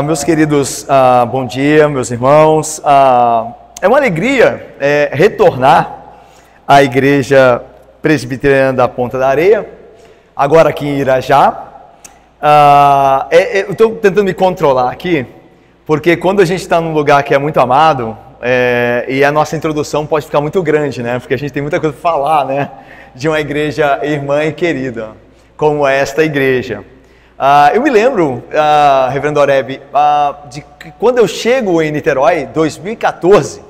Meus queridos, bom dia, meus irmãos. É uma alegria retornar à Igreja Presbiteriana da Ponta da Areia, agora aqui em Irajá. Eu estou tentando me controlar aqui, porque quando a gente está num lugar que é muito amado, e a nossa introdução pode ficar muito grande, né? Porque a gente tem muita coisa para falar, né? De uma igreja irmã e querida, como esta igreja. Eu me lembro, Reverendo Oreb, de que quando eu chego em Niterói, 2014,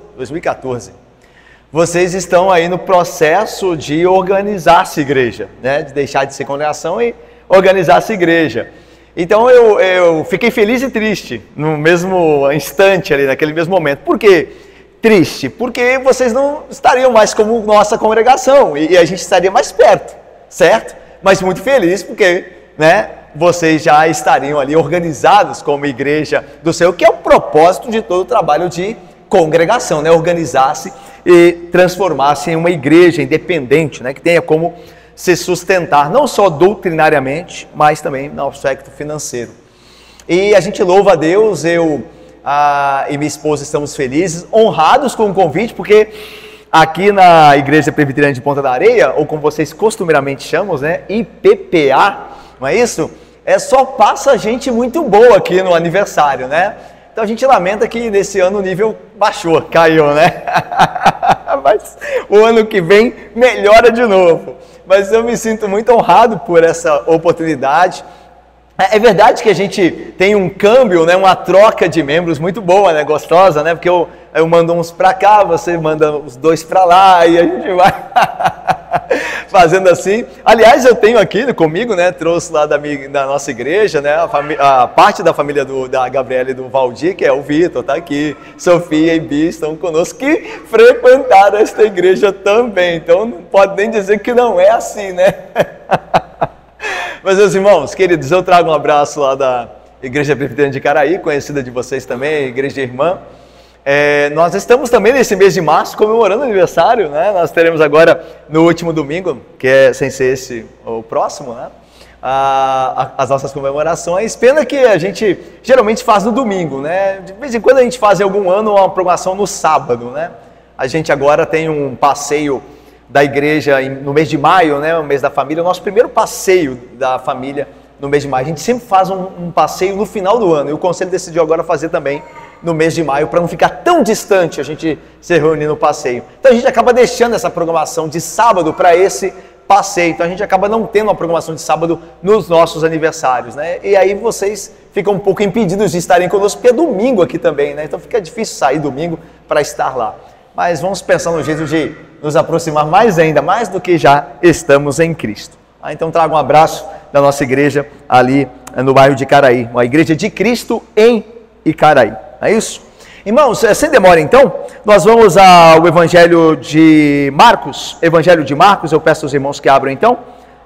vocês estão aí no processo de organizar essa igreja, né? De deixar de ser congregação e organizar essa igreja. Então eu fiquei feliz e triste no mesmo instante ali, naquele mesmo momento. Por quê? Triste, porque vocês não estariam mais como nossa congregação e a gente estaria mais perto, certo? Mas muito feliz porque, né, vocês já estariam ali organizados como igreja do Senhor, que é o propósito de todo o trabalho de congregação, né? Organizar-se e transformar-se em uma igreja independente, né? Que tenha como se sustentar, não só doutrinariamente, mas também no aspecto financeiro. E a gente louva a Deus, eu e minha esposa estamos felizes, honrados com o convite, porque aqui na Igreja Presbiteriana de Ponta da Areia, ou como vocês costumeiramente chamam, né, IPPA, não é isso? Só passa gente muito boa aqui no aniversário, né? Então a gente lamenta que nesse ano o nível baixou, caiu, né? Mas o ano que vem melhora de novo. Mas eu me sinto muito honrado por essa oportunidade. É verdade que a gente tem um câmbio, né, uma troca de membros muito boa, né, gostosa, né? Porque eu mando uns para cá, você manda os dois para lá e a gente vai fazendo assim. Aliás, eu tenho aqui comigo, né, trouxe lá da nossa igreja, né, a parte da família da Gabriela e do Valdir, que é o Vitor, tá aqui, Sofia e Bi estão conosco, que frequentaram esta igreja também. Então não pode nem dizer que não é assim, né? Mas, meus irmãos, queridos, eu trago um abraço lá da Igreja Presbiteriana de Caraí, conhecida de vocês também, Igreja Irmã. Nós estamos também nesse mês de março comemorando o aniversário, né? Nós teremos agora no último domingo, que é sem ser esse o próximo, né? As nossas comemorações. Pena que a gente geralmente faz no domingo, né? De vez em quando a gente faz em algum ano uma programação no sábado, né? A gente agora tem um passeio da igreja no mês de maio, né, o mês da família, o nosso primeiro passeio da família no mês de maio. A gente sempre faz um passeio no final do ano, e o conselho decidiu agora fazer também no mês de maio, para não ficar tão distante a gente se reunir no passeio. Então a gente acaba deixando essa programação de sábado para esse passeio, então a gente acaba não tendo uma programação de sábado nos nossos aniversários, né? E aí vocês ficam um pouco impedidos de estarem conosco, porque é domingo aqui também, né? Então fica difícil sair domingo para estar lá. Mas vamos pensar no jeito de nos aproximar mais ainda, mais do que já estamos em Cristo. Então trago um abraço da nossa igreja ali no bairro de Caraí, uma igreja de Cristo em Icaraí. É isso? Irmãos, sem demora então, nós vamos ao Evangelho de Marcos. Evangelho de Marcos, eu peço aos irmãos que abram então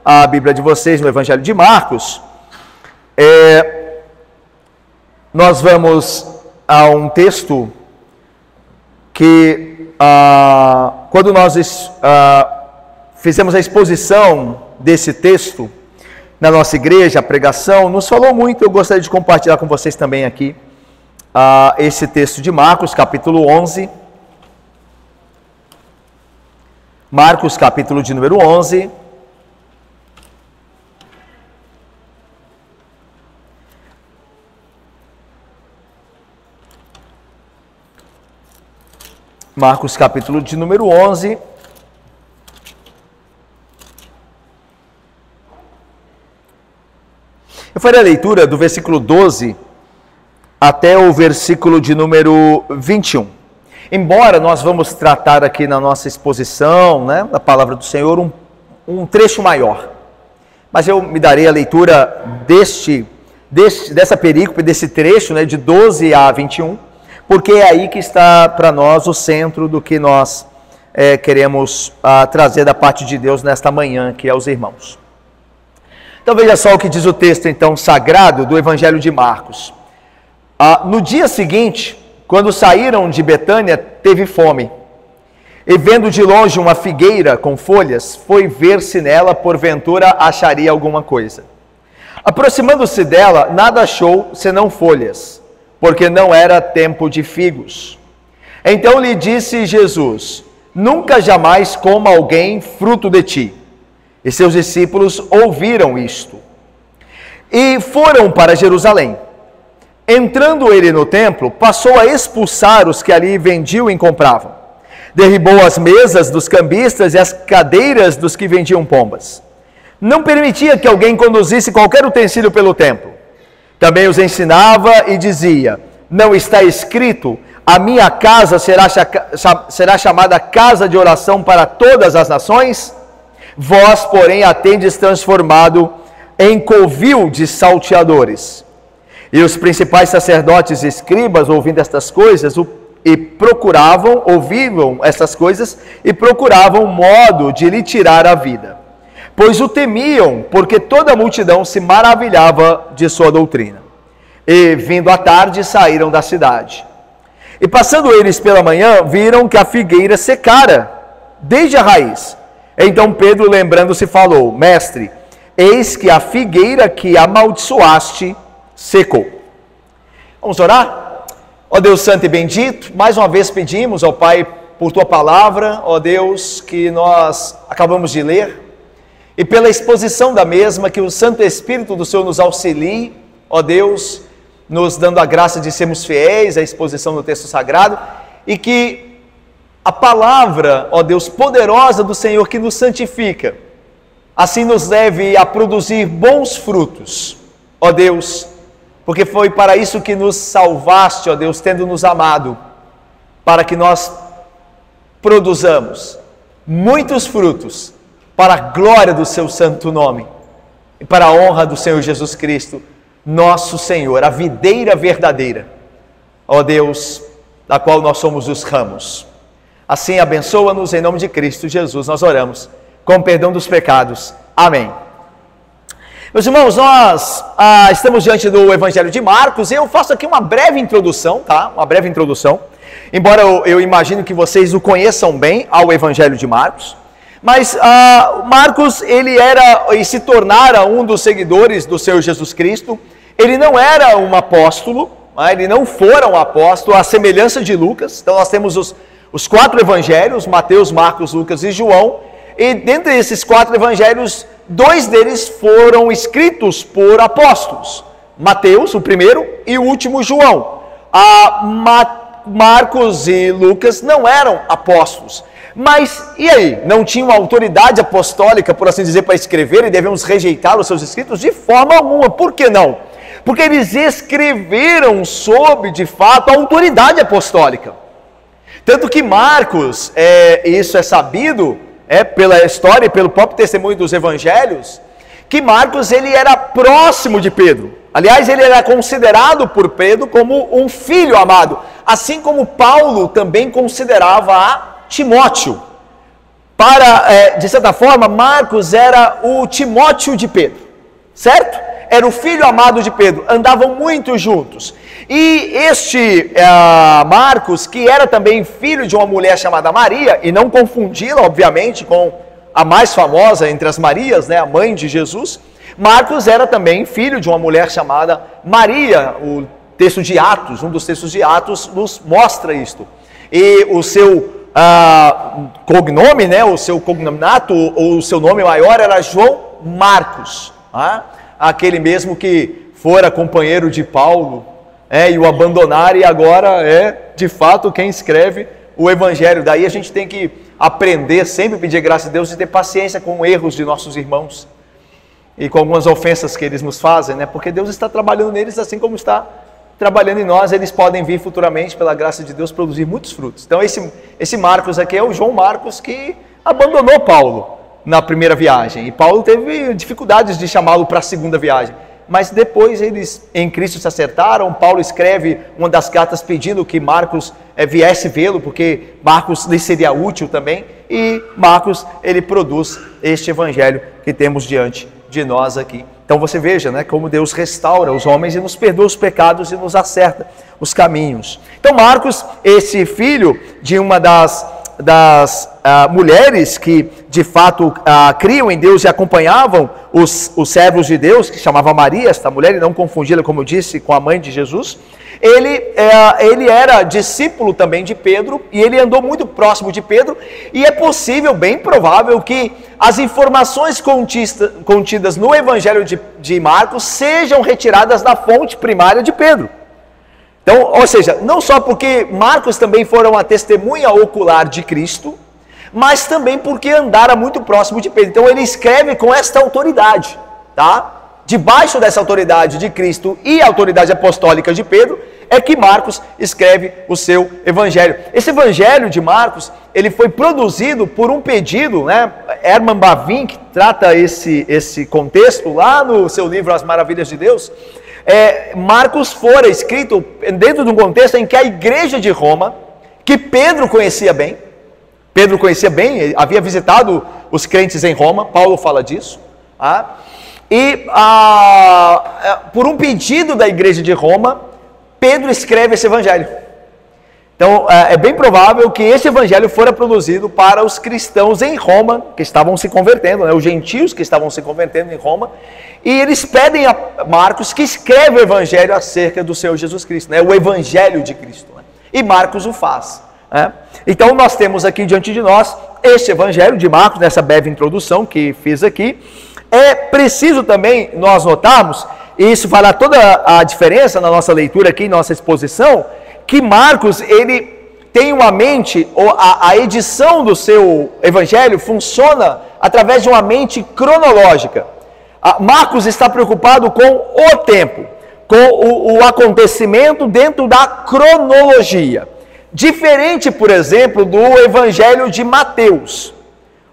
a Bíblia de vocês no Evangelho de Marcos. Nós vamos a um texto que quando nós fizemos a exposição desse texto na nossa igreja, a pregação, nos falou muito. Eu gostaria de compartilhar com vocês também aqui esse texto de Marcos, capítulo 11. Marcos, capítulo de número 11. Marcos, capítulo de número 11. Eu farei a leitura do versículo 12 até o versículo de número 21. Embora nós vamos tratar aqui na nossa exposição, né, da palavra do Senhor, um trecho maior. Mas eu me darei a leitura dessa perícope, desse trecho, né, de 12 a 21, porque é aí que está para nós o centro do que nós queremos trazer da parte de Deus nesta manhã, que é os irmãos. Então veja só o que diz o texto então sagrado do Evangelho de Marcos. No dia seguinte, quando saíram de Betânia, teve fome. E vendo de longe uma figueira com folhas, foi ver se nela porventura acharia alguma coisa. Aproximando-se dela, nada achou senão folhas, porque não era tempo de figos. Então lhe disse Jesus: nunca jamais coma alguém fruto de ti. E seus discípulos ouviram isto. E foram para Jerusalém. Entrando ele no templo, passou a expulsar os que ali vendiam e compravam. Derribou as mesas dos cambistas e as cadeiras dos que vendiam pombas. Não permitia que alguém conduzisse qualquer utensílio pelo templo. Também os ensinava e dizia: não está escrito, a minha casa será chamada casa de oração para todas as nações? Vós, porém, a tendes transformado em covil de salteadores. E os principais sacerdotes e escribas, ouvindo estas coisas, ouviam estas coisas e procuravam modo de lhe tirar a vida. Pois o temiam, porque toda a multidão se maravilhava de sua doutrina. E, vindo à tarde, saíram da cidade. E passando eles pela manhã, viram que a figueira secara, desde a raiz. Então Pedro, lembrando-se, falou: mestre, eis que a figueira que amaldiçoaste secou. Vamos orar? Ó Deus santo e bendito, mais uma vez pedimos ao Pai por tua palavra, ó Deus, que nós acabamos de ler, e pela exposição da mesma, que o Santo Espírito do Senhor nos auxilie, ó Deus, nos dando a graça de sermos fiéis à exposição do texto sagrado, e que a palavra, ó Deus, poderosa do Senhor que nos santifica, assim nos leve a produzir bons frutos, ó Deus, porque foi para isso que nos salvaste, ó Deus, tendo nos amado, para que nós produzamos muitos frutos, para a glória do seu santo nome, e para a honra do Senhor Jesus Cristo, nosso Senhor, a videira verdadeira, ó Deus, da qual nós somos os ramos. Assim abençoa-nos em nome de Cristo Jesus, nós oramos, com perdão dos pecados. Amém. Meus irmãos, nós estamos diante do Evangelho de Marcos, e eu faço aqui uma breve introdução, tá? Uma breve introdução, embora eu imagino que vocês o conheçam bem, ao Evangelho de Marcos. Mas Marcos, ele era e se tornara um dos seguidores do Senhor Jesus Cristo. Ele não era um apóstolo, ele não fora um apóstolo, à semelhança de Lucas. Então nós temos os 4 evangelhos, Mateus, Marcos, Lucas e João. E dentre esses 4 evangelhos, 2 deles foram escritos por apóstolos. Mateus, o primeiro, e o último, João. Marcos e Lucas não eram apóstolos. Mas, e aí? Não tinham autoridade apostólica, por assim dizer, para escrever, e devemos rejeitar os seus escritos? De forma alguma. Por que não? Porque eles escreveram sob, de fato, a autoridade apostólica. Tanto que Marcos, isso é sabido, pela história e pelo próprio testemunho dos evangelhos, que Marcos, ele era próximo de Pedro. Aliás, ele era considerado por Pedro como um filho amado, assim como Paulo também considerava a Timóteo. De certa forma, Marcos era o Timóteo de Pedro, certo? Era o filho amado de Pedro, andavam muito juntos. E este Marcos, que era também filho de uma mulher chamada Maria, e não confundi-la, obviamente, com a mais famosa entre as Marias, né, a mãe de Jesus, Marcos era também filho de uma mulher chamada Maria. O texto de Atos, um dos textos de Atos, nos mostra isto. E o seu cognome, né, o seu cognominato, ou o seu nome maior era João Marcos, aquele mesmo que fora companheiro de Paulo, e o abandonar, e agora é de fato quem escreve o Evangelho. Daí a gente tem que aprender, sempre pedir graça a Deus, e ter paciência com erros de nossos irmãos e com algumas ofensas que eles nos fazem, né? Porque Deus está trabalhando neles assim como está trabalhando em nós. Eles podem vir futuramente, pela graça de Deus, produzir muitos frutos. Então esse Marcos aqui é o João Marcos, que abandonou Paulo na primeira viagem, e Paulo teve dificuldades de chamá-lo para a segunda viagem, mas depois eles em Cristo se acertaram. Paulo escreve uma das cartas pedindo que Marcos viesse vê-lo, porque Marcos lhe seria útil também, e Marcos, ele produz este evangelho que temos diante de nós aqui. Então você veja, né, como Deus restaura os homens e nos perdoa os pecados e nos acerta os caminhos. Então Marcos, esse filho de uma das mulheres que de fato criam em Deus e acompanhavam os servos de Deus, que chamava Maria, esta mulher, e não confundida, como eu disse, com a mãe de Jesus, ele era discípulo também de Pedro, e ele andou muito próximo de Pedro, e é possível, bem provável, que as informações contidas no Evangelho de Marcos sejam retiradas da fonte primária de Pedro. Então, ou seja, não só porque Marcos também foram a testemunha ocular de Cristo, mas também porque andara muito próximo de Pedro. Então ele escreve com esta autoridade, tá? Debaixo dessa autoridade de Cristo e a autoridade apostólica de Pedro, é que Marcos escreve o seu evangelho. Esse evangelho de Marcos, ele foi produzido por um pedido, né? Herman Bavinck, que trata esse contexto lá no seu livro As Maravilhas de Deus. Marcos fora escrito dentro de um contexto em que a igreja de Roma, que Pedro conhecia bem, havia visitado os crentes em Roma, Paulo fala disso, por um pedido da igreja de Roma, Pedro escreve esse evangelho. Então é bem provável que esse evangelho fora produzido para os cristãos em Roma, que estavam se convertendo, né, os gentios que estavam se convertendo em Roma, e eles pedem a Marcos que escreva o evangelho acerca do Senhor Jesus Cristo, né, o evangelho de Cristo, né, e Marcos o faz. Né? Então nós temos aqui diante de nós este evangelho de Marcos, nessa breve introdução que fiz aqui. É preciso também nós notarmos, e isso fará toda a diferença na nossa leitura aqui, nossa exposição, que Marcos, ele tem uma mente, ou a edição do seu evangelho funciona através de uma mente cronológica. Marcos está preocupado com o tempo, com o acontecimento dentro da cronologia. Diferente, por exemplo, do evangelho de Mateus.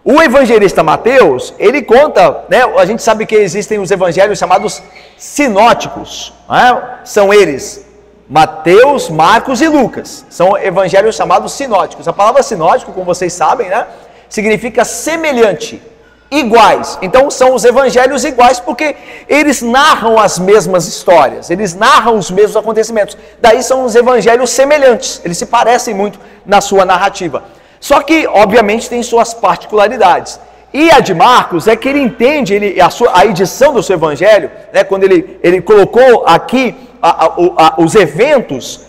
O evangelista Mateus, ele conta, né, a gente sabe que existem os evangelhos chamados sinóticos, né? São eles Mateus, Marcos e Lucas, são evangelhos chamados sinóticos. A palavra sinótico, como vocês sabem, né, significa semelhante, iguais. Então são os evangelhos iguais porque eles narram as mesmas histórias, eles narram os mesmos acontecimentos. Daí são os evangelhos semelhantes, eles se parecem muito na sua narrativa. Só que, obviamente, tem suas particularidades. E a de Marcos é que ele entende a edição do seu evangelho, né, quando ele colocou aqui os eventos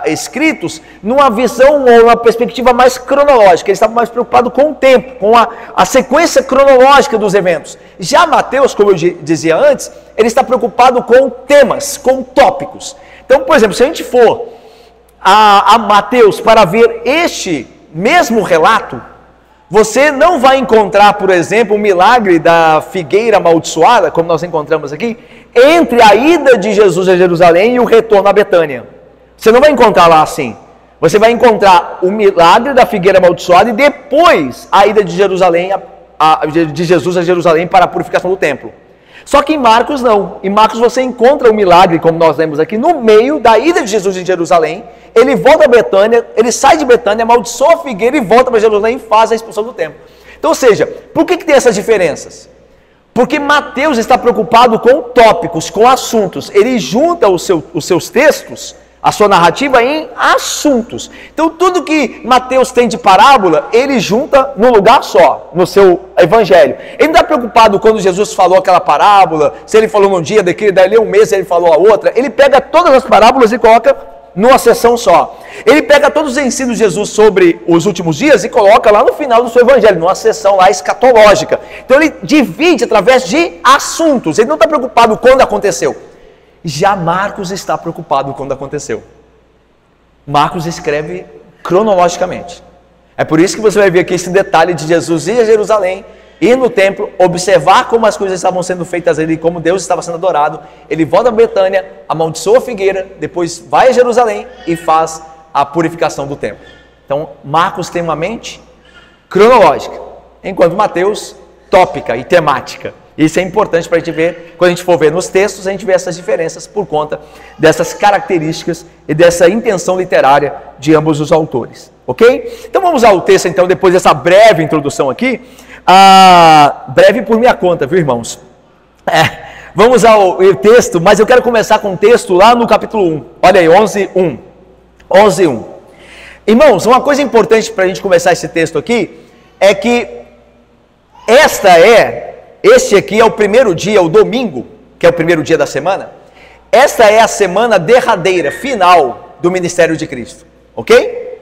escritos numa visão ou uma perspectiva mais cronológica. Ele estava mais preocupado com o tempo, com a sequência cronológica dos eventos. Já Mateus, como eu dizia antes, ele está preocupado com temas, com tópicos. Então, por exemplo, se a gente for a Mateus para ver este mesmo relato, você não vai encontrar, por exemplo, o milagre da figueira amaldiçoada, como nós encontramos aqui, entre a ida de Jesus a Jerusalém e o retorno a Betânia. Você não vai encontrar lá assim. Você vai encontrar o milagre da figueira amaldiçoada e depois a ida de de Jesus a Jerusalém para a purificação do templo. Só que em Marcos não. Em Marcos você encontra o milagre, como nós lemos aqui, no meio da ida de Jesus em Jerusalém. Ele volta a Betânia, ele sai de Betânia, amaldiçoa a figueira e volta para Jerusalém e faz a expulsão do templo. Então, ou seja, por que tem essas diferenças? Porque Mateus está preocupado com tópicos, com assuntos. Ele junta os seus textos, a sua narrativa, em assuntos. Então, tudo que Mateus tem de parábola, ele junta num lugar só, no seu evangelho. Ele não está preocupado quando Jesus falou aquela parábola, se ele falou num dia, daí um mês ele falou a outra. Ele pega todas as parábolas e coloca numa sessão só. Ele pega todos os ensinos de Jesus sobre os últimos dias e coloca lá no final do seu evangelho, numa sessão lá escatológica. Então ele divide através de assuntos. Ele não está preocupado quando aconteceu. Já Marcos está preocupado quando aconteceu. Marcos escreve cronologicamente. É por isso que você vai ver aqui esse detalhe de Jesus ir a Jerusalém, ir no templo, observar como as coisas estavam sendo feitas ali, como Deus estava sendo adorado. Ele volta a Betânia, amaldiçoa a figueira, depois vai a Jerusalém e faz a purificação do templo. Então Marcos tem uma mente cronológica, enquanto Mateus tópica e temática. Isso é importante para a gente ver, quando a gente for ver nos textos, a gente vê essas diferenças por conta dessas características e dessa intenção literária de ambos os autores. Ok? Então vamos ao texto, então, depois dessa breve introdução aqui. Breve por minha conta, viu, irmãos? Vamos ao texto, mas eu quero começar com um texto lá no capítulo 1. Olha aí, 11:1. Irmãos, uma coisa importante para a gente começar esse texto aqui, é que este aqui é o primeiro dia, o domingo, que é o primeiro dia da semana. Esta é a semana derradeira, final do ministério de Cristo, ok?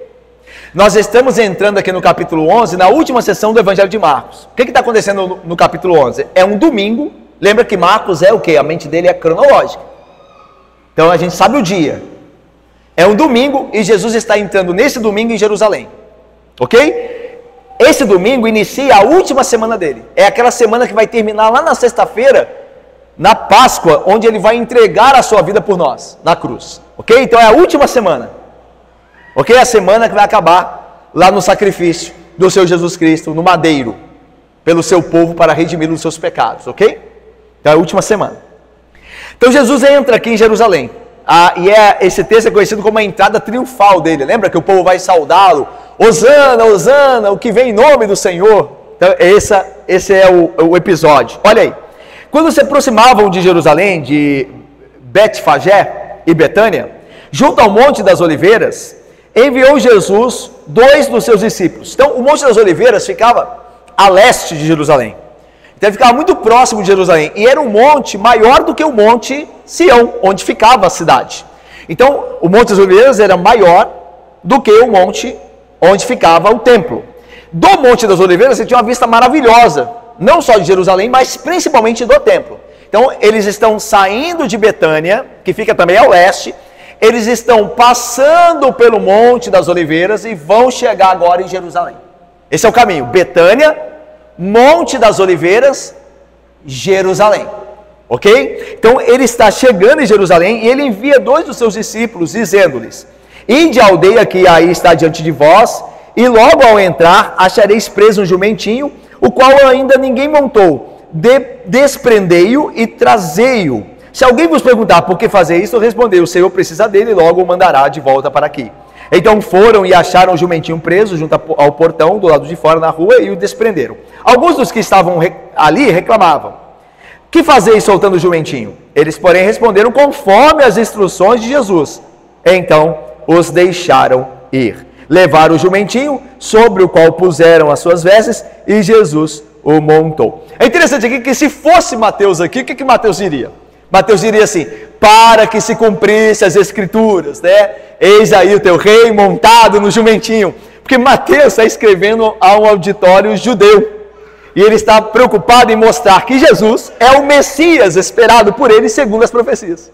Nós estamos entrando aqui no capítulo 11, na última sessão do Evangelho de Marcos. O que está acontecendo no capítulo 11? É um domingo. Lembra que Marcos é o quê? A mente dele é cronológica. Então a gente sabe o dia. É um domingo e Jesus está entrando nesse domingo em Jerusalém, ok? Esse domingo inicia a última semana dele. É aquela semana que vai terminar lá na sexta-feira, na Páscoa, onde ele vai entregar a sua vida por nós, na cruz, ok? Então é a última semana, ok? É a semana que vai acabar lá no sacrifício do seu Jesus Cristo, no madeiro, pelo seu povo para redimir os seus pecados, ok? Então é a última semana. Então Jesus entra aqui em Jerusalém, esse texto é conhecido como a entrada triunfal dele. Lembra que o povo vai saudá-lo? Hosana, Hosana, o que vem em nome do Senhor. Então esse é o episódio. Olha aí, quando se aproximavam de Jerusalém, de Betfagé e Betânia, junto ao Monte das Oliveiras, enviou Jesus 2 dos seus discípulos. Então o Monte das Oliveiras ficava a leste de Jerusalém. Então ele ficava muito próximo de Jerusalém, e era um monte maior do que o Monte Sião, onde ficava a cidade. Então o Monte das Oliveiras era maior do que o monte onde ficava o templo. Do Monte das Oliveiras você tinha uma vista maravilhosa, não só de Jerusalém, mas principalmente do templo. Então eles estão saindo de Betânia, que fica também ao leste, eles estão passando pelo Monte das Oliveiras e vão chegar agora em Jerusalém. Esse é o caminho: Betânia, Monte das Oliveiras, Jerusalém, ok? Então ele está chegando em Jerusalém e ele envia 2 dos seus discípulos, dizendo-lhes: ide à aldeia que aí está diante de vós, e logo ao entrar achareis preso um jumentinho, o qual ainda ninguém montou. Desprendei-o e trazei-o. Se alguém vos perguntar por que fazer isso, respondei: o Senhor precisa dele e logo o mandará de volta para aqui. Então foram e acharam o jumentinho preso junto ao portão do lado de fora na rua e o desprenderam. Alguns dos que estavam ali reclamavam: que fazeis soltando o jumentinho? Eles, porém, responderam conforme as instruções de Jesus. Então os deixaram ir. Levaram o jumentinho, sobre o qual puseram as suas vestes, e Jesus o montou. É interessante aqui que se fosse Mateus aqui, o que Mateus diria? Mateus diria assim: para que se cumprisse as escrituras, né? Eis aí o teu rei montado no jumentinho. Porque Mateus está escrevendo a um auditório judeu, e ele está preocupado em mostrar que Jesus é o Messias esperado por ele segundo as profecias.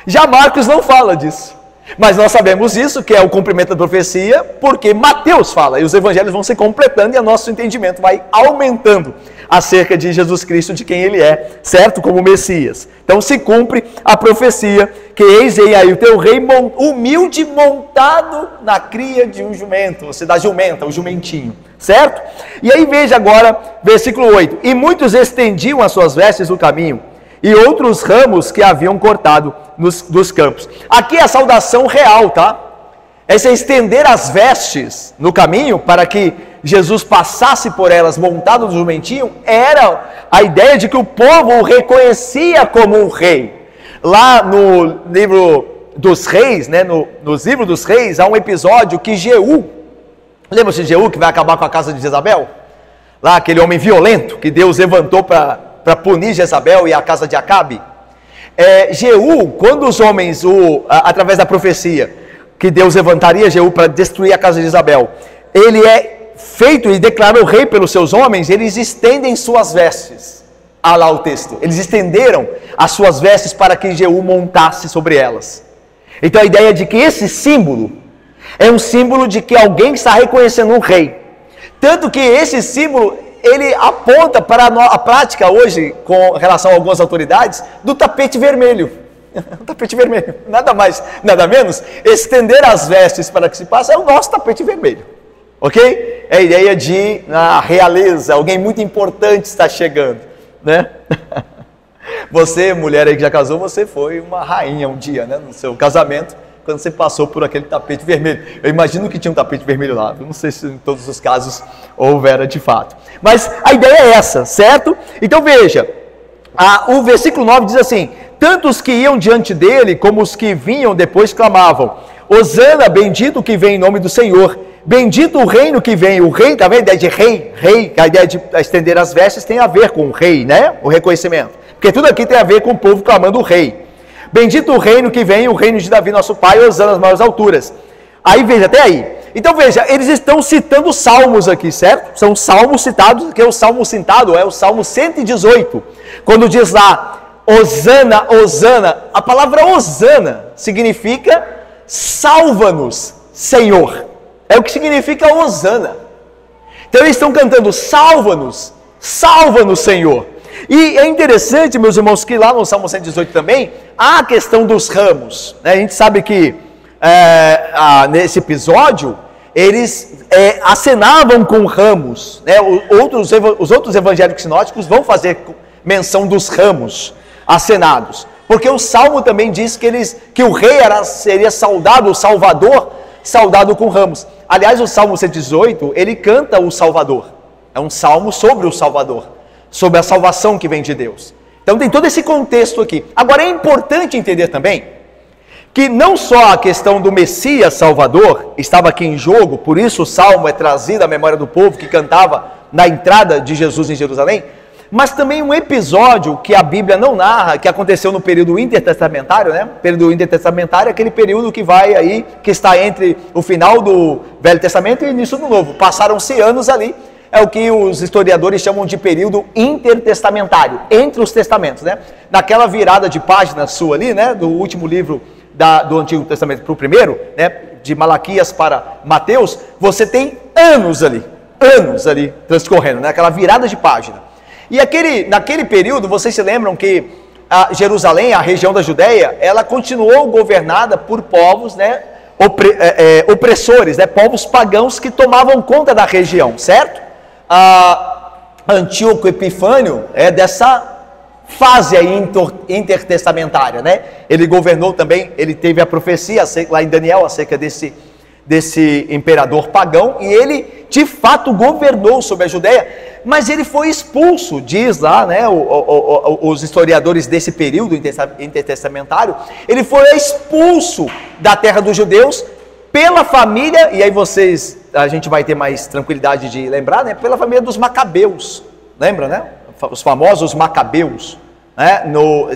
Já Marcos não fala disso, mas nós sabemos isso, que é o cumprimento da profecia, porque Mateus fala, e os evangelhos vão se completando e o nosso entendimento vai aumentando acerca de Jesus Cristo, de quem ele é, certo? Como Messias. Então se cumpre a profecia, que eis aí o teu rei humilde montado na cria de um jumento, ou seja, da jumenta, o jumentinho, certo? E aí veja agora, versículo 8: e muitos estendiam as suas vestes no caminho, e outros ramos que haviam cortado dos campos. Aqui é a saudação real, tá? Esse estender as vestes no caminho, para que Jesus passasse por elas montado no jumentinho, era a ideia de que o povo o reconhecia como um rei. Lá no livro dos reis, né, nos livros dos reis, há um episódio que Jeú, lembra-se de Jeú que vai acabar com a casa de Jezabel? Lá aquele homem violento que Deus levantou para punir Jezabel e a casa de Acabe. Jeú, quando os homens, através da profecia, que Deus levantaria Jeú para destruir a casa de Jezabel, ele é feito e declarou rei pelos seus homens, eles estendem suas vestes. Há lá o texto. Eles estenderam as suas vestes para que Jeú montasse sobre elas. Então a ideia de que esse símbolo é um símbolo de que alguém está reconhecendo um rei. Tanto que esse símbolo, ele aponta para a prática hoje, com relação a algumas autoridades, do tapete vermelho. O tapete vermelho, nada mais, nada menos, estender as vestes para que se passe, é o nosso tapete vermelho, ok? É a ideia de a realeza, alguém muito importante está chegando, né? Você, mulher aí que já casou, você foi uma rainha um dia, né, no seu casamento, quando você passou por aquele tapete vermelho. Eu imagino que tinha um tapete vermelho lá, eu não sei se em todos os casos houvera de fato. Mas a ideia é essa, certo? Então veja, o versículo 9 diz assim: tanto os que iam diante dele, como os que vinham depois clamavam: Hosana, bendito que vem em nome do Senhor. Bendito o reino que vem. O rei, tá vendo? A ideia de rei, a ideia de estender as vestes tem a ver com o rei, né? O reconhecimento. Porque tudo aqui tem a ver com o povo clamando o rei. Bendito o reino que vem, o reino de Davi, nosso pai, Hosana nas maiores alturas. Aí veja, até aí. Então veja, eles estão citando salmos aqui, certo? São salmos citados, que é o salmo citado, é o salmo 118. Quando diz lá, Hosana, Hosana, a palavra Hosana significa salva-nos, Senhor. É o que significa Hosana. Então eles estão cantando, salva-nos, salva-nos, Senhor. E é interessante, meus irmãos, que lá no Salmo 118 também, há a questão dos ramos. Né? A gente sabe que nesse episódio, eles acenavam com ramos. Né? Os outros evangélicos sinóticos vão fazer menção dos ramos acenados. Porque o Salmo também diz que o rei seria saudado, o Salvador, saudado com ramos. Aliás, o Salmo 118, ele canta o Salvador. É um salmo sobre o Salvador, sobre a salvação que vem de Deus. Então tem todo esse contexto aqui. Agora é importante entender também que não só a questão do Messias Salvador estava aqui em jogo, por isso o salmo é trazido à memória do povo que cantava na entrada de Jesus em Jerusalém, mas também um episódio que a Bíblia não narra, que aconteceu no período intertestamentário, né? O período intertestamentário é aquele período que vai aí, que está entre o final do Velho Testamento e o início do Novo. Passaram-se anos ali, é o que os historiadores chamam de período intertestamentário, entre os testamentos, né? Naquela virada de página sua ali, né? Do último livro do Antigo Testamento para o primeiro, né? De Malaquias para Mateus, você tem anos ali transcorrendo, né? Aquela virada de página. E naquele período, vocês se lembram que Jerusalém, a região da Judéia, ela continuou governada por povos, né, opressores, né, povos pagãos que tomavam conta da região, certo? Antíoco Epifânio é dessa fase aí intertestamentária, né? Ele governou também, ele teve a profecia lá em Daniel acerca desse imperador pagão, e ele de fato governou sobre a Judéia, mas ele foi expulso, diz lá, né, os historiadores desse período intertestamentário, ele foi expulso da terra dos judeus pela família, e aí a gente vai ter mais tranquilidade de lembrar, né, pela família dos Macabeus, lembra, né, os famosos Macabeus, né?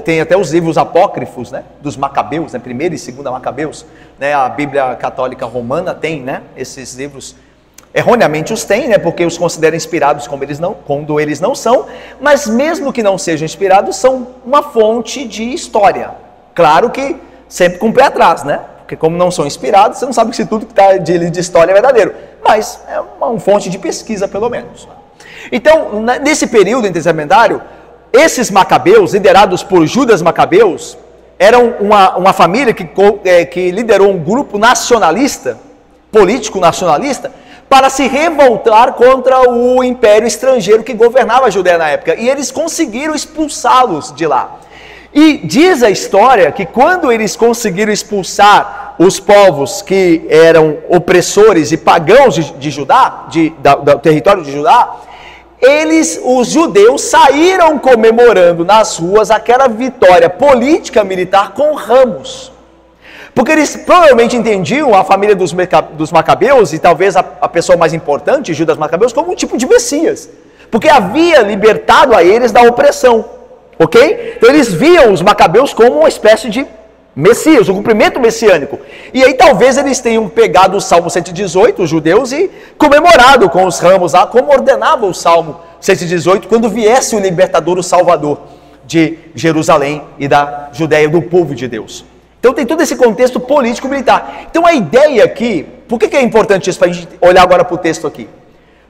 Tem até os livros apócrifos, né, dos Macabeus, né, 1ª e 2ª Macabeus, né, a Bíblia Católica Romana tem, né, esses livros, erroneamente os tem, né, porque os consideram inspirados quando eles não são, mas mesmo que não sejam inspirados, são uma fonte de história, claro que sempre com o pé atrás, né, porque como não são inspirados, você não sabe se tudo que está de história é verdadeiro, mas é uma fonte de pesquisa pelo menos. Então, nesse período intertestamentário, esses Macabeus, liderados por Judas Macabeus, eram uma família que liderou um grupo nacionalista, político nacionalista, para se revoltar contra o império estrangeiro que governava a Judéia na época. E eles conseguiram expulsá-los de lá. E diz a história que quando eles conseguiram expulsar os povos que eram opressores e pagãos de Judá, do território de Judá, os judeus saíram comemorando nas ruas aquela vitória política militar com ramos. Porque eles provavelmente entendiam a família dos Macabeus, e talvez a pessoa mais importante, Judas Macabeus, como um tipo de Messias. Porque havia libertado a eles da opressão. Ok? Então eles viam os Macabeus como uma espécie de Messias, um cumprimento messiânico. E aí talvez eles tenham pegado o Salmo 118, os judeus, e comemorado com os ramos lá, como ordenava o Salmo 118, quando viesse o libertador, o Salvador de Jerusalém e da Judéia, do povo de Deus. Então tem todo esse contexto político-militar. Então a ideia aqui, por que é importante isso para a gente olhar agora para o texto aqui?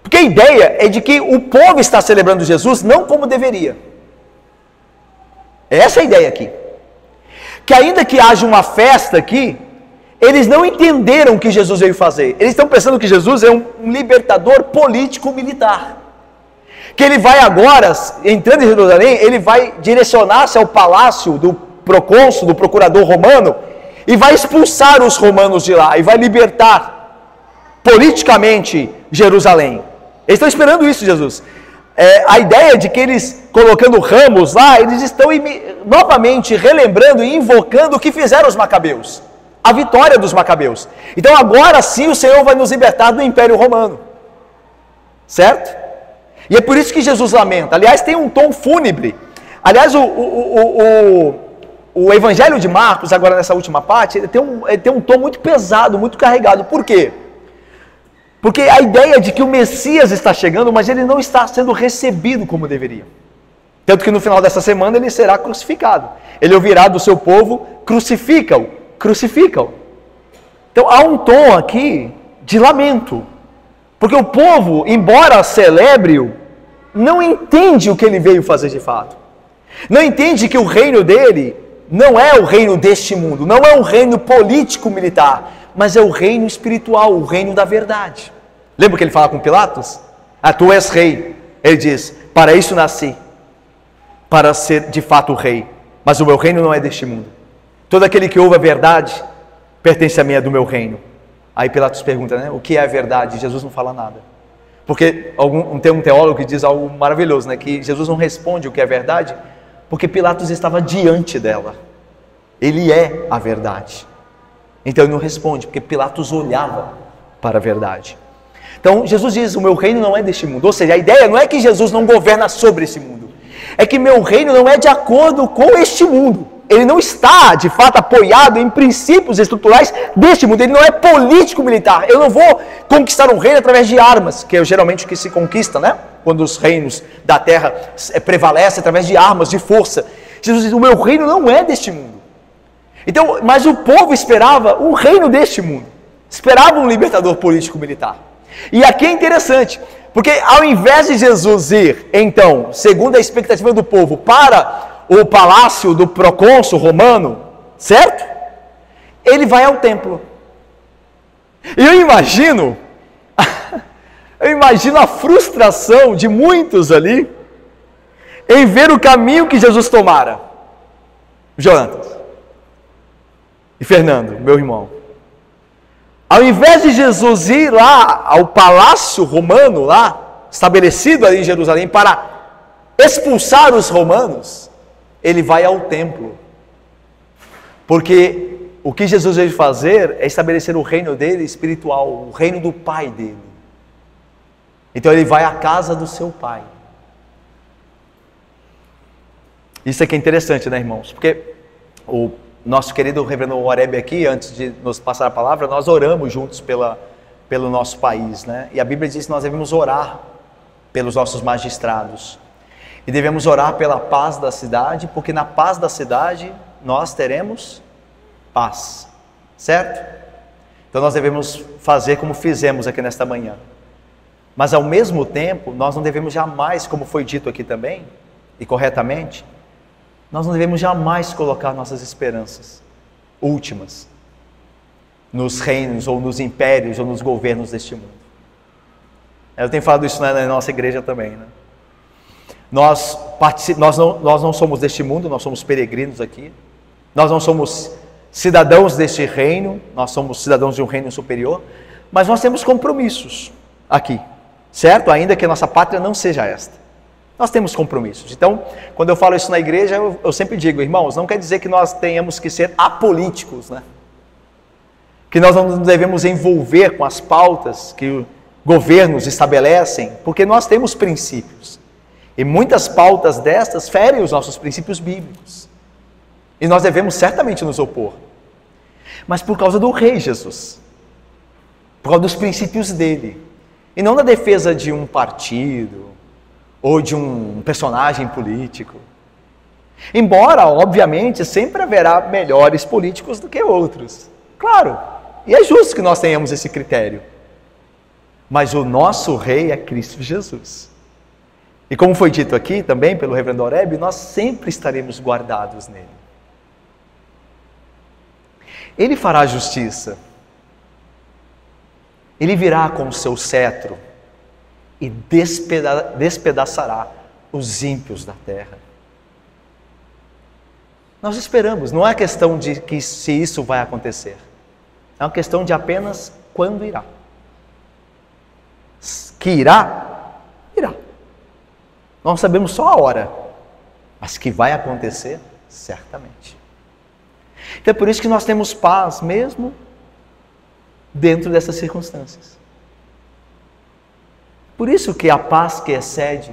Porque a ideia é de que o povo está celebrando Jesus não como deveria. Essa é a ideia aqui. Que ainda que haja uma festa aqui, eles não entenderam o que Jesus veio fazer. Eles estão pensando que Jesus é um libertador político-militar. Que ele vai agora, entrando em Jerusalém, ele vai direcionar-se ao palácio do procônsul, do procurador romano, e vai expulsar os romanos de lá, e vai libertar politicamente Jerusalém. Eles estão esperando isso, Jesus. A ideia de que eles, colocando ramos lá, eles estão novamente relembrando e invocando o que fizeram os Macabeus. a vitória dos macabeus. Então agora sim o Senhor vai nos libertar do Império Romano. Certo? E é por isso que Jesus lamenta. Aliás, tem um tom fúnebre. Aliás, o Evangelho de Marcos, agora nessa última parte, ele tem um tom muito pesado, muito carregado. Por quê? Porque a ideia de que o Messias está chegando, mas ele não está sendo recebido como deveria. Tanto que no final dessa semana ele será crucificado. Ele ouvirá do seu povo, crucifica-o, crucifica-o. Então há um tom aqui de lamento. Porque o povo, embora celebre-o, não entende o que ele veio fazer de fato. Não entende que o reino dele não é o reino deste mundo, não é um reino político-militar, mas é o reino espiritual, o reino da verdade. Lembra que ele fala com Pilatos? Ah, tu és rei. Ele diz, para isso nasci, para ser de fato o rei, mas o meu reino não é deste mundo. Todo aquele que ouve a verdade, pertence a mim, é do meu reino. Aí Pilatos pergunta, né, o que é a verdade? Jesus não fala nada. Porque tem um teólogo que diz algo maravilhoso, né, que Jesus não responde o que é verdade, porque Pilatos estava diante dela. Ele é a verdade. Então ele não responde, porque Pilatos olhava para a verdade. Então Jesus diz, o meu reino não é deste mundo. Ou seja, a ideia não é que Jesus não governa sobre esse mundo. É que meu reino não é de acordo com este mundo. Ele não está, de fato, apoiado em princípios estruturais deste mundo. Ele não é político-militar. Eu não vou conquistar um reino através de armas, que é geralmente o que se conquista, né? Quando os reinos da terra prevalecem através de armas, de força. Jesus diz, o meu reino não é deste mundo. Então, mas o povo esperava um reino deste mundo. Esperava um libertador político-militar. E aqui é interessante, porque ao invés de Jesus ir, então, segundo a expectativa do povo, para o palácio do procônsul romano, certo? Ele vai ao templo. E eu imagino a frustração de muitos ali, em ver o caminho que Jesus tomara. Jonatas e Fernando, meu irmão. Ao invés de Jesus ir lá ao palácio romano, lá, estabelecido ali em Jerusalém, para expulsar os romanos, ele vai ao templo. Porque o que Jesus veio fazer é estabelecer o reino dele espiritual, o reino do Pai dele. Então ele vai à casa do seu Pai. Isso aqui é interessante, né, irmãos? Porque o nosso querido reverendo Oreb aqui, antes de nos passar a palavra, nós oramos juntos pelo nosso país, né? E a Bíblia diz que nós devemos orar pelos nossos magistrados. E devemos orar pela paz da cidade, porque na paz da cidade nós teremos paz, certo? Então nós devemos fazer como fizemos aqui nesta manhã. Mas ao mesmo tempo, nós não devemos jamais, como foi dito aqui também, e corretamente, nós não devemos jamais colocar nossas esperanças últimas nos reinos, ou nos impérios, ou nos governos deste mundo. Eu tenho falado isso na nossa igreja também, né? Nós não somos deste mundo, nós somos peregrinos aqui. Nós não somos cidadãos deste reino, nós somos cidadãos de um reino superior, mas nós temos compromissos aqui, certo? Ainda que a nossa pátria não seja esta. Nós temos compromissos. Então, quando eu falo isso na igreja, eu sempre digo, irmãos, não quer dizer que nós tenhamos que ser apolíticos, né? Que nós não nos devemos envolver com as pautas que governos estabelecem, porque nós temos princípios. E muitas pautas destas ferem os nossos princípios bíblicos. E nós devemos certamente nos opor. Mas por causa do Rei Jesus. Por causa dos princípios dele. E não na defesa de um partido ou de um personagem político. Embora, obviamente, sempre haverá melhores políticos do que outros. Claro, e é justo que nós tenhamos esse critério. Mas o nosso Rei é Cristo Jesus. E como foi dito aqui também pelo reverendo Oreb, nós sempre estaremos guardados nele. Ele fará justiça. Ele virá com o seu cetro e despedaçará os ímpios da terra. Nós esperamos, não é questão de que se isso vai acontecer. É uma questão de apenas quando irá. Que irá, irá. Nós sabemos só a hora, mas que vai acontecer, certamente. Então é por isso que nós temos paz mesmo dentro dessas circunstâncias. Por isso que a paz que excede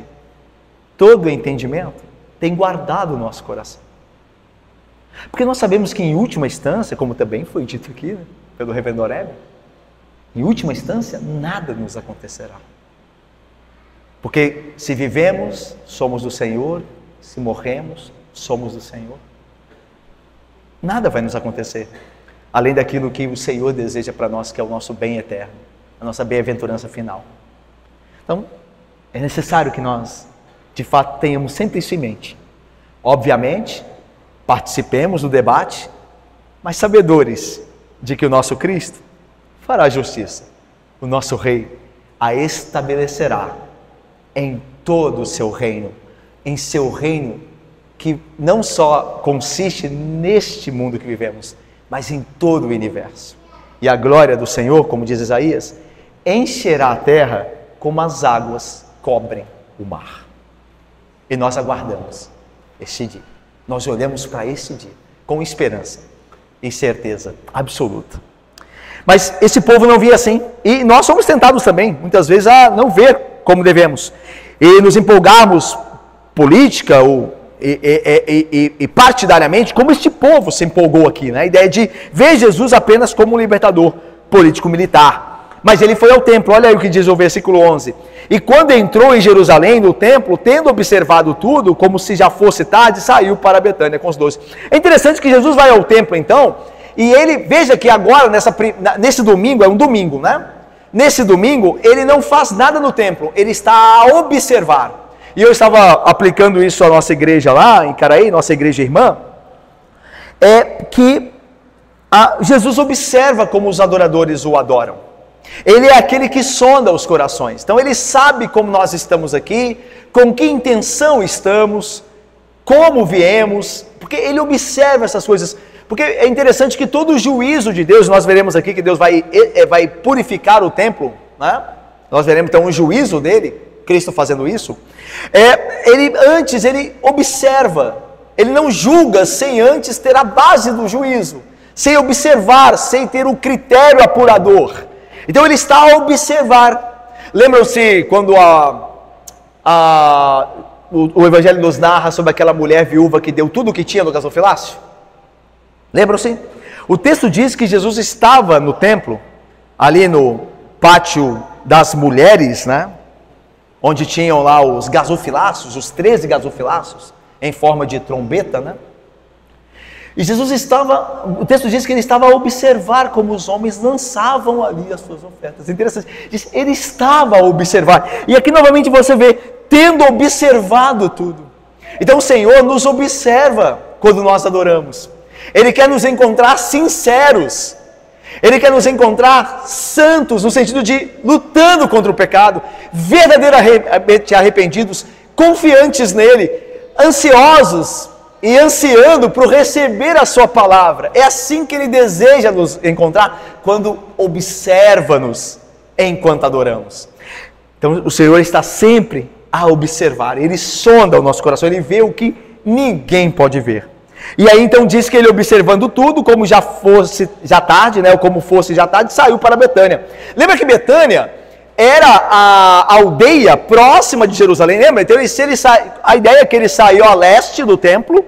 todo o entendimento tem guardado o nosso coração. Porque nós sabemos que em última instância, como também foi dito aqui, né, pelo reverendo Oreb, em última instância nada nos acontecerá. Porque se vivemos, somos do Senhor, se morremos, somos do Senhor. Nada vai nos acontecer, além daquilo que o Senhor deseja para nós, que é o nosso bem eterno, a nossa bem-aventurança final. Então, é necessário que nós, de fato, tenhamos sempre isso em mente. Obviamente, participemos do debate, mas sabedores de que o nosso Cristo fará justiça. O nosso Rei a estabelecerá em todo o seu reino, em seu reino que não só consiste neste mundo que vivemos, mas em todo o universo. E a glória do Senhor, como diz Isaías, encherá a terra como as águas cobrem o mar. E nós aguardamos este dia. Nós olhamos para este dia com esperança e certeza absoluta. Mas esse povo não via assim. E nós somos tentados também, muitas vezes, a não ver como devemos. E nos empolgarmos política e partidariamente, como este povo se empolgou aqui, né? A ideia de ver Jesus apenas como um libertador político-militar. Mas ele foi ao templo, olha aí o que diz o versículo 11. E quando entrou em Jerusalém, no templo, tendo observado tudo, como se já fosse tarde, saiu para Betânia com os 12. É interessante que Jesus vai ao templo então, e ele, veja que agora, nesse domingo, é um domingo, né? Nesse domingo, ele não faz nada no templo, ele está a observar. E eu estava aplicando isso à nossa igreja lá, em Caraí, nossa igreja irmã, é que Jesus observa como os adoradores o adoram. Ele é aquele que sonda os corações. Então ele sabe como nós estamos aqui, com que intenção estamos, como viemos, porque ele observa essas coisas. Porque é interessante que todo o juízo de Deus, nós veremos aqui que Deus vai purificar o templo, né? Nós veremos então o juízo dele, Cristo fazendo isso. Ele observa, ele não julga sem antes ter a base do juízo, sem observar, sem ter o critério apurador. Então ele está a observar. Lembram-se quando o Evangelho nos narra sobre aquela mulher viúva que deu tudo o que tinha no gasofilácio? Lembram-se? O texto diz que Jesus estava no templo, ali no pátio das mulheres, né? Onde tinham lá os gasofilácios, os 13 gasofilácios, em forma de trombeta, né? E Jesus o texto diz que ele estava a observar como os homens lançavam ali as suas ofertas. Interessante, diz, ele estava a observar. E aqui novamente você vê, tendo observado tudo. Então o Senhor nos observa quando nós adoramos. Ele quer nos encontrar sinceros. Ele quer nos encontrar santos, no sentido de lutando contra o pecado, verdadeiramente arrependidos, confiantes nele, ansiosos e ansiando por receber a sua palavra. É assim que ele deseja nos encontrar, quando observa-nos enquanto adoramos. Então o Senhor está sempre a observar, ele sonda o nosso coração, ele vê o que ninguém pode ver. E aí então diz que ele, observando tudo, como já fosse já tarde, né, ou como fosse já tarde, saiu para Betânia. Lembra que Betânia era a aldeia próxima de Jerusalém, lembra? Então a ideia é que ele saiu a leste do templo,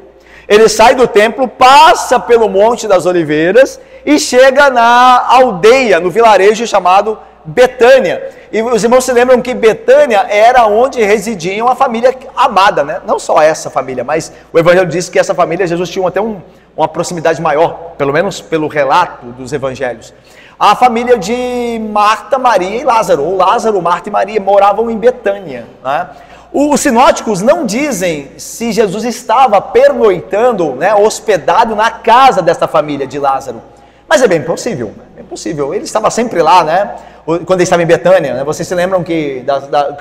ele sai do templo, passa pelo Monte das Oliveiras e chega na aldeia, no vilarejo chamado Betânia. E os irmãos se lembram que Betânia era onde residiam a família amada, né? Não só essa família, mas o Evangelho diz que essa família, Jesus tinha até uma proximidade maior, pelo menos pelo relato dos Evangelhos. A família de Marta, Maria e Lázaro, ou Lázaro, Marta e Maria, moravam em Betânia, né? Os sinóticos não dizem se Jesus estava pernoitando, né, hospedado na casa desta família de Lázaro, mas é bem possível, né? É possível, ele estava sempre lá, né? Quando ele estava em Betânia, né? Vocês se lembram que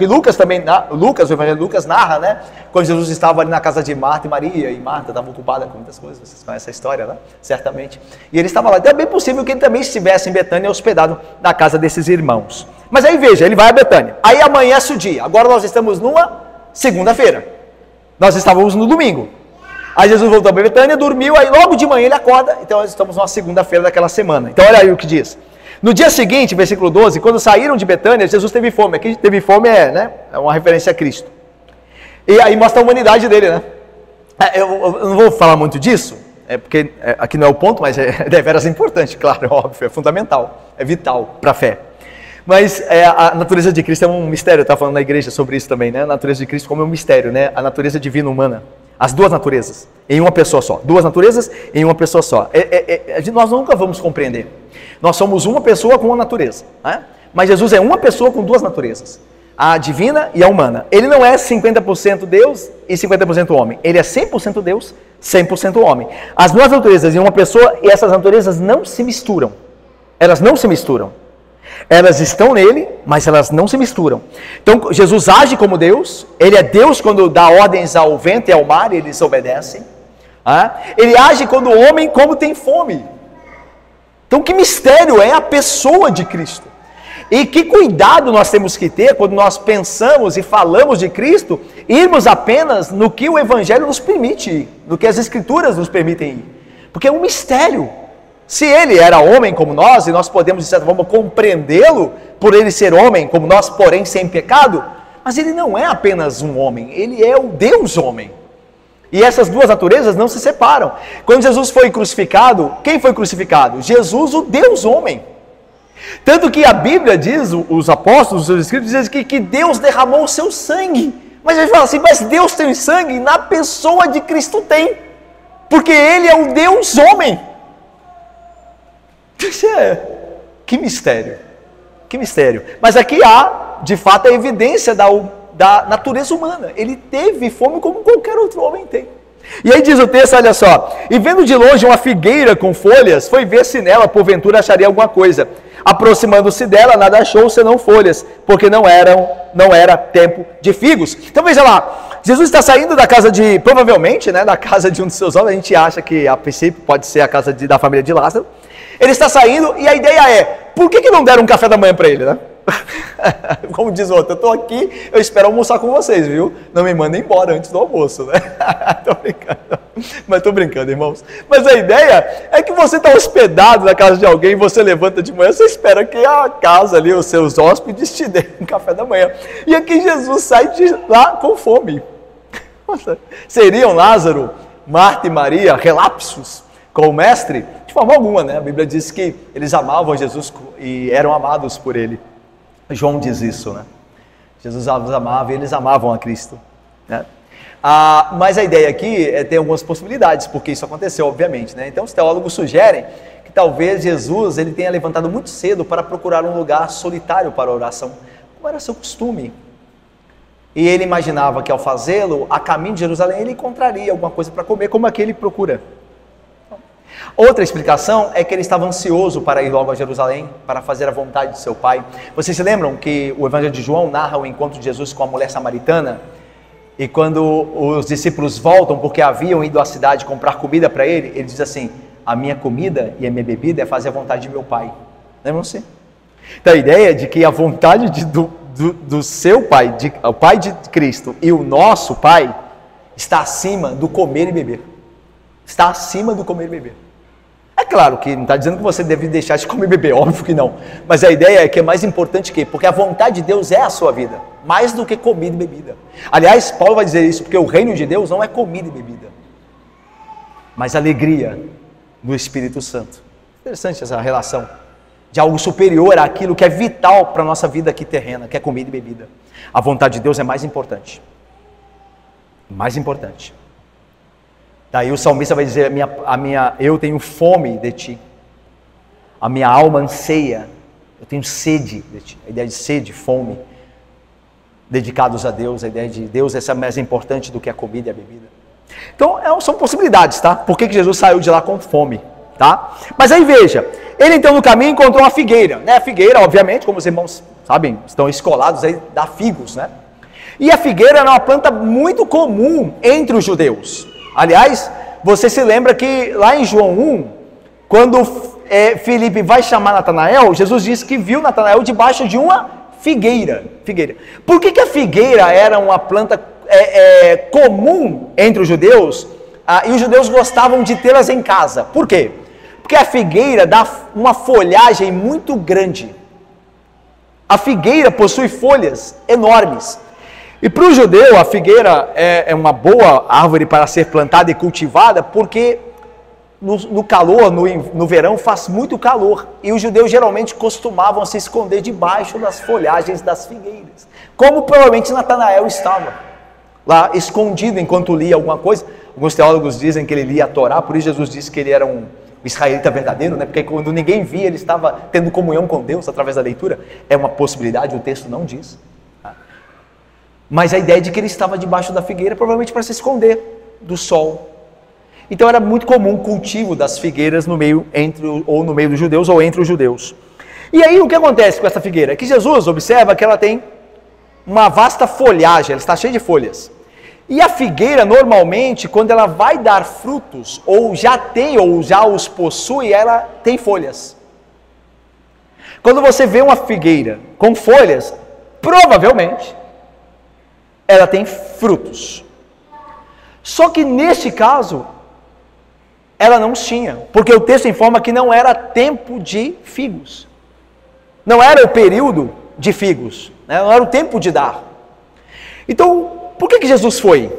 Lucas também, o Evangelho de Lucas narra, né? Quando Jesus estava ali na casa de Marta e Maria, e Marta estava ocupada com muitas coisas, vocês conhecem essa história, né? Certamente. E ele estava lá, então é bem possível que ele também estivesse em Betânia, hospedado na casa desses irmãos. Mas aí veja, ele vai a Betânia, aí amanhece o dia, agora nós estamos numa segunda-feira, nós estávamos no domingo. Aí Jesus voltou para Betânia, dormiu, aí logo de manhã ele acorda. Então nós estamos numa segunda-feira daquela semana. Então olha aí o que diz. No dia seguinte, versículo 12, quando saíram de Betânia, Jesus teve fome. Aqui teve fome é uma referência a Cristo. E aí mostra a humanidade dele, né? Eu não vou falar muito disso, porque aqui não é o ponto, mas é deveras importante, claro, é óbvio, é fundamental, é vital para a fé. Mas a natureza de Cristo é um mistério, eu estava falando na igreja sobre isso também, né? A natureza de Cristo como um mistério, né? A natureza divina e humana, as duas naturezas, em uma pessoa só. Duas naturezas em uma pessoa só. Nós nunca vamos compreender. Nós somos uma pessoa com uma natureza, né? Mas Jesus é uma pessoa com duas naturezas, a divina e a humana. Ele não é 50% Deus e 50% homem. Ele é 100% Deus, 100% homem. As duas naturezas em uma pessoa, e essas naturezas não se misturam. Elas não se misturam. Elas estão nele, mas elas não se misturam. Então, Jesus age como Deus. Ele é Deus quando dá ordens ao vento e ao mar, e eles obedecem. Ele age quando o homem como tem fome. Então, que mistério é a pessoa de Cristo? E que cuidado nós temos que ter quando nós pensamos e falamos de Cristo, irmos apenas no que o Evangelho nos permite ir, no que as Escrituras nos permitem ir. Porque é um mistério. Se ele era homem como nós, e nós podemos, de certa forma, compreendê-lo, por ele ser homem como nós, porém sem pecado, mas ele não é apenas um homem, ele é o Deus homem. E essas duas naturezas não se separam. Quando Jesus foi crucificado, quem foi crucificado? Jesus, o Deus homem. Tanto que a Bíblia diz, os apóstolos, os seus escritos, dizem que Deus derramou o seu sangue. Mas a gente fala assim, mas Deus tem sangue? Na pessoa de Cristo tem. Porque Ele é o Deus homem. Que mistério. Que mistério. Mas aqui há, de fato, a evidência da natureza humana. Ele teve fome como qualquer outro homem tem. E aí diz o texto, olha só. E vendo de longe uma figueira com folhas, foi ver se nela, porventura, acharia alguma coisa. Aproximando-se dela, nada achou senão folhas, porque não era tempo de figos. Então veja lá, Jesus está saindo da casa provavelmente, né, da casa de um dos seus homens. A gente acha que a princípio pode ser a casa da família de Lázaro. Ele está saindo e a ideia é, por que não deram um café da manhã para ele, né? Como diz o outro, eu estou aqui, eu espero almoçar com vocês, viu? Não me mandem embora antes do almoço, né? Estou brincando, mas estou brincando, irmãos. Mas a ideia é que você está hospedado na casa de alguém, você levanta de manhã, você espera que a casa ali, os seus hóspedes te deem um café da manhã. E aqui Jesus sai de lá com fome. Nossa, seriam Lázaro, Marta e Maria relapsos com o mestre? De forma alguma, né? A Bíblia diz que eles amavam Jesus e eram amados por ele. João diz isso, né? Jesus os amava e eles amavam a Cristo, né? Mas a ideia aqui é ter algumas possibilidades, porque isso aconteceu, obviamente, né? Então os teólogos sugerem que talvez Jesus ele tenha levantado muito cedo para procurar um lugar solitário para a oração, como era seu costume. E ele imaginava que ao fazê-lo, a caminho de Jerusalém, ele encontraria alguma coisa para comer, como aquele procura. Outra explicação é que ele estava ansioso para ir logo a Jerusalém, para fazer a vontade de seu pai. Vocês se lembram que o Evangelho de João narra o encontro de Jesus com a mulher samaritana? E quando os discípulos voltam, porque haviam ido à cidade comprar comida para ele diz assim, a minha comida e a minha bebida é fazer a vontade de meu pai. Lembram-se? Então a ideia de que a vontade do seu pai, o pai de Cristo e o nosso pai, está acima do comer e beber. Está acima do comer e beber. É claro que não está dizendo que você deve deixar de comer e beber, óbvio que não. Mas a ideia é que é mais importante que, porque a vontade de Deus é a sua vida, mais do que comida e bebida. Aliás, Paulo vai dizer isso, porque o reino de Deus não é comida e bebida, mas alegria no Espírito Santo. Interessante essa relação de algo superior àquilo que é vital para a nossa vida aqui terrena, que é comida e bebida. A vontade de Deus é mais importante. Mais importante. Daí o salmista vai dizer, eu tenho fome de ti, a minha alma anseia, eu tenho sede de ti. A ideia de sede, fome, dedicados a Deus, a ideia de Deus é mais importante do que a comida e a bebida. Então são possibilidades, tá? Por que Jesus saiu de lá com fome, tá? Mas aí veja, ele então no caminho encontrou uma figueira, né? A figueira, obviamente, como os irmãos sabem, estão escolados aí, dá figos, né? E a figueira era uma planta muito comum entre os judeus. Aliás, você se lembra que lá em João 1, quando Filipe vai chamar Natanael, Jesus disse que viu Natanael debaixo de uma figueira. Por que a figueira era uma planta comum entre os judeus? e os judeus gostavam de tê-las em casa. Por quê? Porque a figueira dá uma folhagem muito grande. A figueira possui folhas enormes. E para o judeu, a figueira é uma boa árvore para ser plantada e cultivada, porque no calor, no verão, faz muito calor. E os judeus geralmente costumavam se esconder debaixo das folhagens das figueiras. Como provavelmente Natanael estava lá escondido enquanto lia alguma coisa. Alguns teólogos dizem que ele lia a Torá, por isso Jesus disse que ele era um israelita verdadeiro, né? Porque quando ninguém via, ele estava tendo comunhão com Deus através da leitura. É uma possibilidade, o texto não diz. Mas a ideia de que ele estava debaixo da figueira, provavelmente para se esconder do sol. Então era muito comum o cultivo das figueiras no meio dos judeus ou entre os judeus. E aí o que acontece com essa figueira? É que Jesus observa que ela tem uma vasta folhagem, ela está cheia de folhas. E a figueira, normalmente, quando ela vai dar frutos, ou já os possui, ela tem folhas. Quando você vê uma figueira com folhas, provavelmente, ela tem frutos. Só que neste caso, ela não tinha, porque o texto informa que não era tempo de figos. Não era o período de figos, né? Não era o tempo de dar. Então, por que Jesus foi?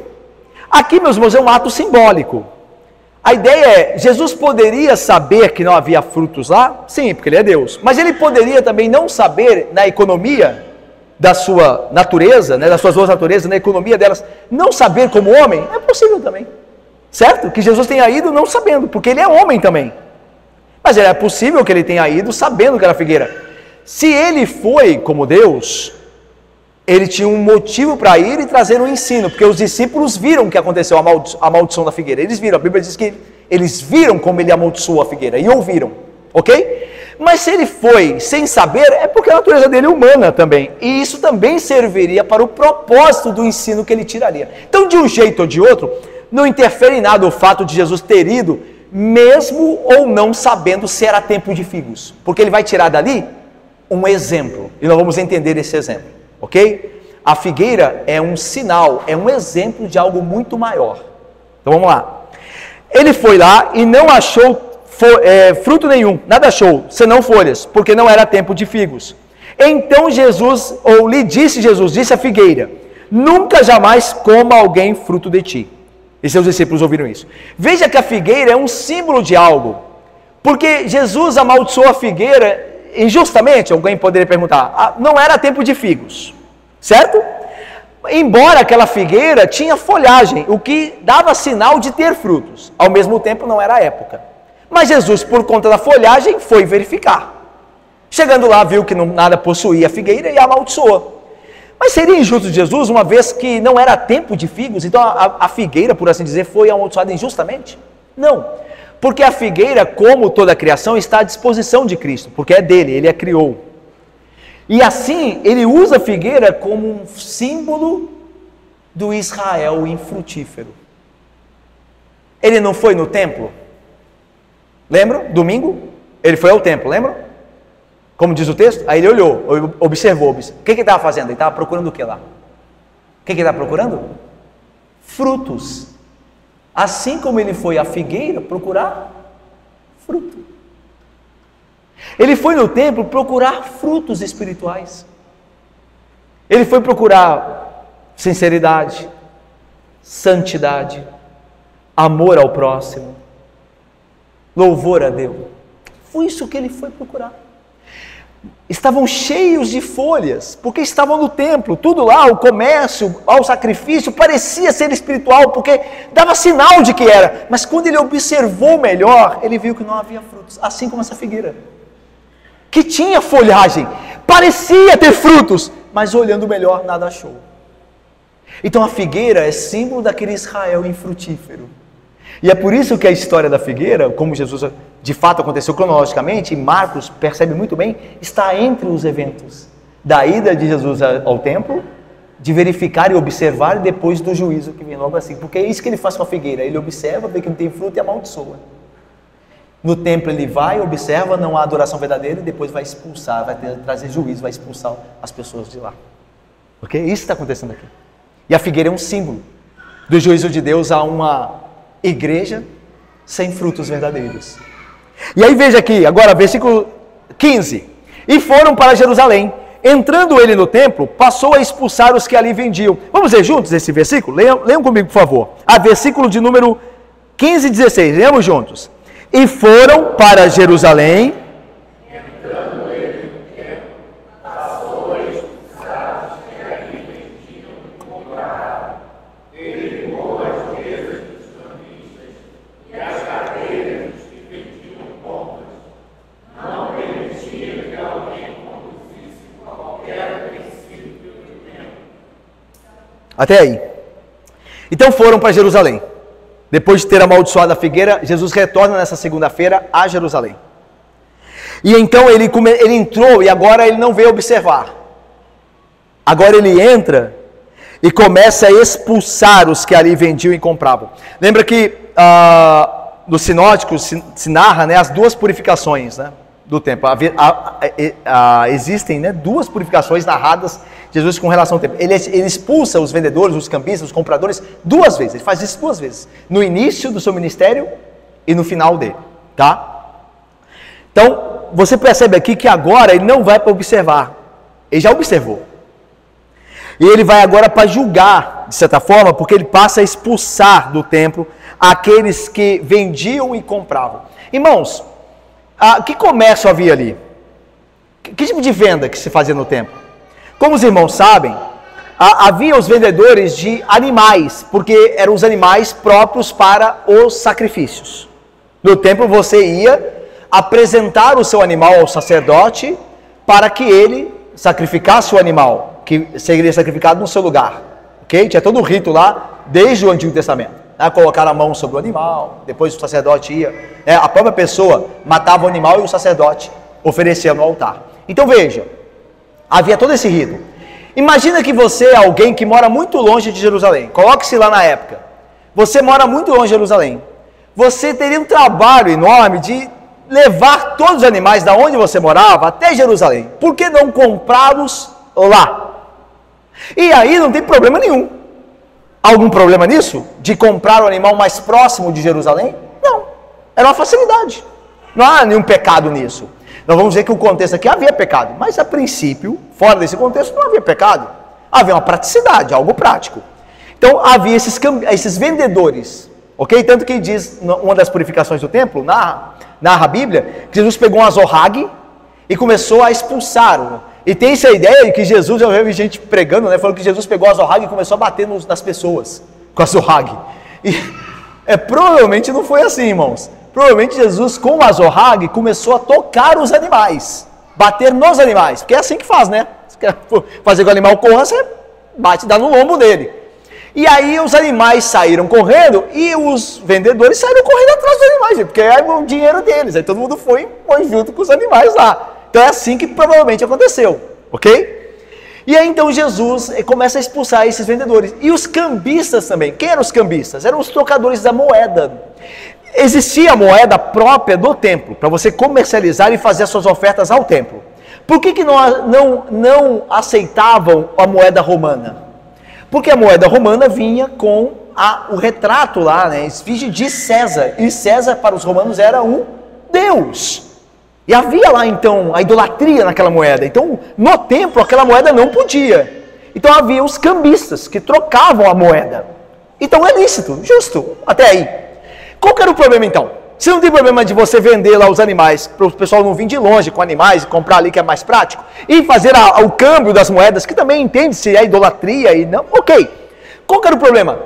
Aqui, meus irmãos, é um ato simbólico. A ideia é, Jesus poderia saber que não havia frutos lá? Sim, porque ele é Deus. Mas ele poderia também não saber, na economia da sua natureza, né, das suas duas naturezas, na economia delas, não saber como homem? É possível também. Certo? Que Jesus tenha ido não sabendo, porque ele é homem também. Mas é possível que ele tenha ido sabendo que era figueira. Se ele foi como Deus, ele tinha um motivo para ir e trazer um ensino, porque os discípulos viram o que aconteceu, a maldição da figueira. Eles viram, a Bíblia diz que eles viram como ele amaldiçoou a figueira, e ouviram, ok? Mas se ele foi sem saber, é porque a natureza dele é humana também, e isso também serviria para o propósito do ensino que ele tiraria. Então, de um jeito ou de outro, não interfere em nada o fato de Jesus ter ido, mesmo ou não sabendo se era tempo de figos, porque ele vai tirar dali um exemplo, e nós vamos entender esse exemplo. Ok? A figueira é um sinal, é um exemplo de algo muito maior. Então vamos lá. Ele foi lá e não achou fruto nenhum, nada achou, senão folhas, porque não era tempo de figos. Então disse a figueira: nunca jamais coma alguém fruto de ti. E seus discípulos ouviram isso. Veja que a figueira é um símbolo de algo, porque Jesus amaldiçoou a figueira injustamente. Alguém poderia perguntar, não era tempo de figos, certo? Embora aquela figueira tinha folhagem, o que dava sinal de ter frutos, ao mesmo tempo não era a época. Mas Jesus, por conta da folhagem, foi verificar. Chegando lá, viu que nada possuía a figueira e a amaldiçoou. Mas seria injusto de Jesus, uma vez que não era tempo de figos, então a figueira, por assim dizer, foi amaldiçoada injustamente? Não. Porque a figueira, como toda a criação, está à disposição de Cristo, porque é dele, ele a criou. E assim, ele usa a figueira como um símbolo do Israel infrutífero. Ele não foi no templo? Lembram? Domingo? Ele foi ao templo, lembram? Como diz o texto? Aí ele olhou, observou. O que ele estava fazendo? Ele estava procurando o que lá? O que ele estava procurando? Frutos. Assim como ele foi à figueira procurar fruto. Ele foi no templo procurar frutos espirituais. Ele foi procurar sinceridade, santidade, amor ao próximo, louvor a Deus. Foi isso que ele foi procurar. Estavam cheios de folhas, porque estavam no templo, tudo lá, o comércio, o sacrifício, parecia ser espiritual, porque dava sinal de que era, mas quando ele observou melhor, ele viu que não havia frutos, assim como essa figueira, que tinha folhagem, parecia ter frutos, mas olhando melhor, nada achou. Então a figueira é símbolo daquele Israel infrutífero. E é por isso que a história da figueira, como Jesus de fato aconteceu cronologicamente, e Marcos percebe muito bem, está entre os eventos da ida de Jesus ao templo, de verificar e observar, e depois do juízo que vem logo assim. Porque é isso que ele faz com a figueira, ele observa, vê que não tem fruto e amaldiçoa. No templo ele vai, observa, não há adoração verdadeira, e depois vai expulsar, vai trazer juízo, vai expulsar as pessoas de lá. Ok? Isso está acontecendo aqui. E a figueira é um símbolo do juízo de Deus a uma igreja sem frutos verdadeiros. E aí veja aqui, agora versículo 15. E foram para Jerusalém. Entrando ele no templo, passou a expulsar os que ali vendiam. Vamos ler juntos esse versículo? Leiam comigo, por favor. Versículo de número 15 e 16. Leamos juntos. E foram para Jerusalém. Entrando ele no templo, passou a expulsar os que ali vendiam e compravam. Derribou as mesas dos cambistas e as cadeiras dos que vendiam compras. Não permitia que alguém conduzisse qualquer princípio do templo. Até aí. Então foram para Jerusalém. Depois de ter amaldiçoado a figueira, Jesus retorna nessa segunda-feira a Jerusalém. E então ele entrou e agora ele não veio observar. Agora ele entra e começa a expulsar os que ali vendiam e compravam. Lembra que nos sinóticos se narra, né, as duas purificações, né, do templo. Existem, né, duas purificações narradas de Jesus com relação ao templo. Ele expulsa os vendedores, os cambistas, os compradores duas vezes. Ele faz isso duas vezes. No início do seu ministério e no final dele. Tá? Então, você percebe aqui que agora ele não vai para observar. Ele já observou. E ele vai agora para julgar, de certa forma, porque ele passa a expulsar do templo aqueles que vendiam e compravam. Irmãos, que comércio havia ali? Que tipo de venda que se fazia no templo? Como os irmãos sabem, havia os vendedores de animais, porque eram os animais próprios para os sacrifícios. No templo você ia apresentar o seu animal ao sacerdote para que ele sacrificasse o animal, que seria sacrificado no seu lugar. Okay? Tinha todo o rito lá, desde o Antigo Testamento. Colocar a mão sobre o animal, depois o sacerdote ia, a própria pessoa matava o animal e o sacerdote oferecia no altar. Então veja, havia todo esse rito. Imagina que você é alguém que mora muito longe de Jerusalém. Coloque-se lá na época. Você mora muito longe de Jerusalém. Você teria um trabalho enorme de levar todos os animais da onde você morava até Jerusalém. Por que não comprá-los lá? E aí não tem problema nenhum. Algum problema nisso? De comprar o animal mais próximo de Jerusalém? Não. Era uma facilidade. Não há nenhum pecado nisso. Nós vamos ver que o contexto aqui havia pecado. Mas a princípio, fora desse contexto, não havia pecado. Havia uma praticidade, algo prático. Então havia esses vendedores. Ok? Tanto que diz, uma das purificações do templo, narra a Bíblia, que Jesus pegou um azorrague e começou a expulsar. E tem essa ideia de que Jesus, eu vi gente pregando, né, falando que Jesus pegou a azorrague e começou a bater nas pessoas com a azorrague. E provavelmente não foi assim, irmãos. Provavelmente Jesus, com o azorrague, começou a tocar os animais, bater nos animais, porque é assim que faz, né? Você quer fazer com que o animal corra, você bate, dá no lombo dele. E aí os animais saíram correndo e os vendedores saíram correndo atrás dos animais, porque é o dinheiro deles. Aí todo mundo foi junto com os animais lá. Então é assim que provavelmente aconteceu, ok? E aí então Jesus começa a expulsar esses vendedores. E os cambistas também. Quem eram os cambistas? Eram os trocadores da moeda. Existia a moeda própria do templo, para você comercializar e fazer as suas ofertas ao templo. Por que não aceitavam a moeda romana? Porque a moeda romana vinha com o retrato lá, né, esfinge de César. E César para os romanos era um deus. E havia lá então a idolatria naquela moeda. Então no templo aquela moeda não podia. Então havia os cambistas que trocavam a moeda. Então é lícito, justo, até aí. Qual que era o problema então? Se não tem problema de você vender lá os animais, para o pessoal não vir de longe com animais e comprar ali que é mais prático, e fazer o câmbio das moedas, que também entende se é idolatria e não, ok. Qual que era o problema?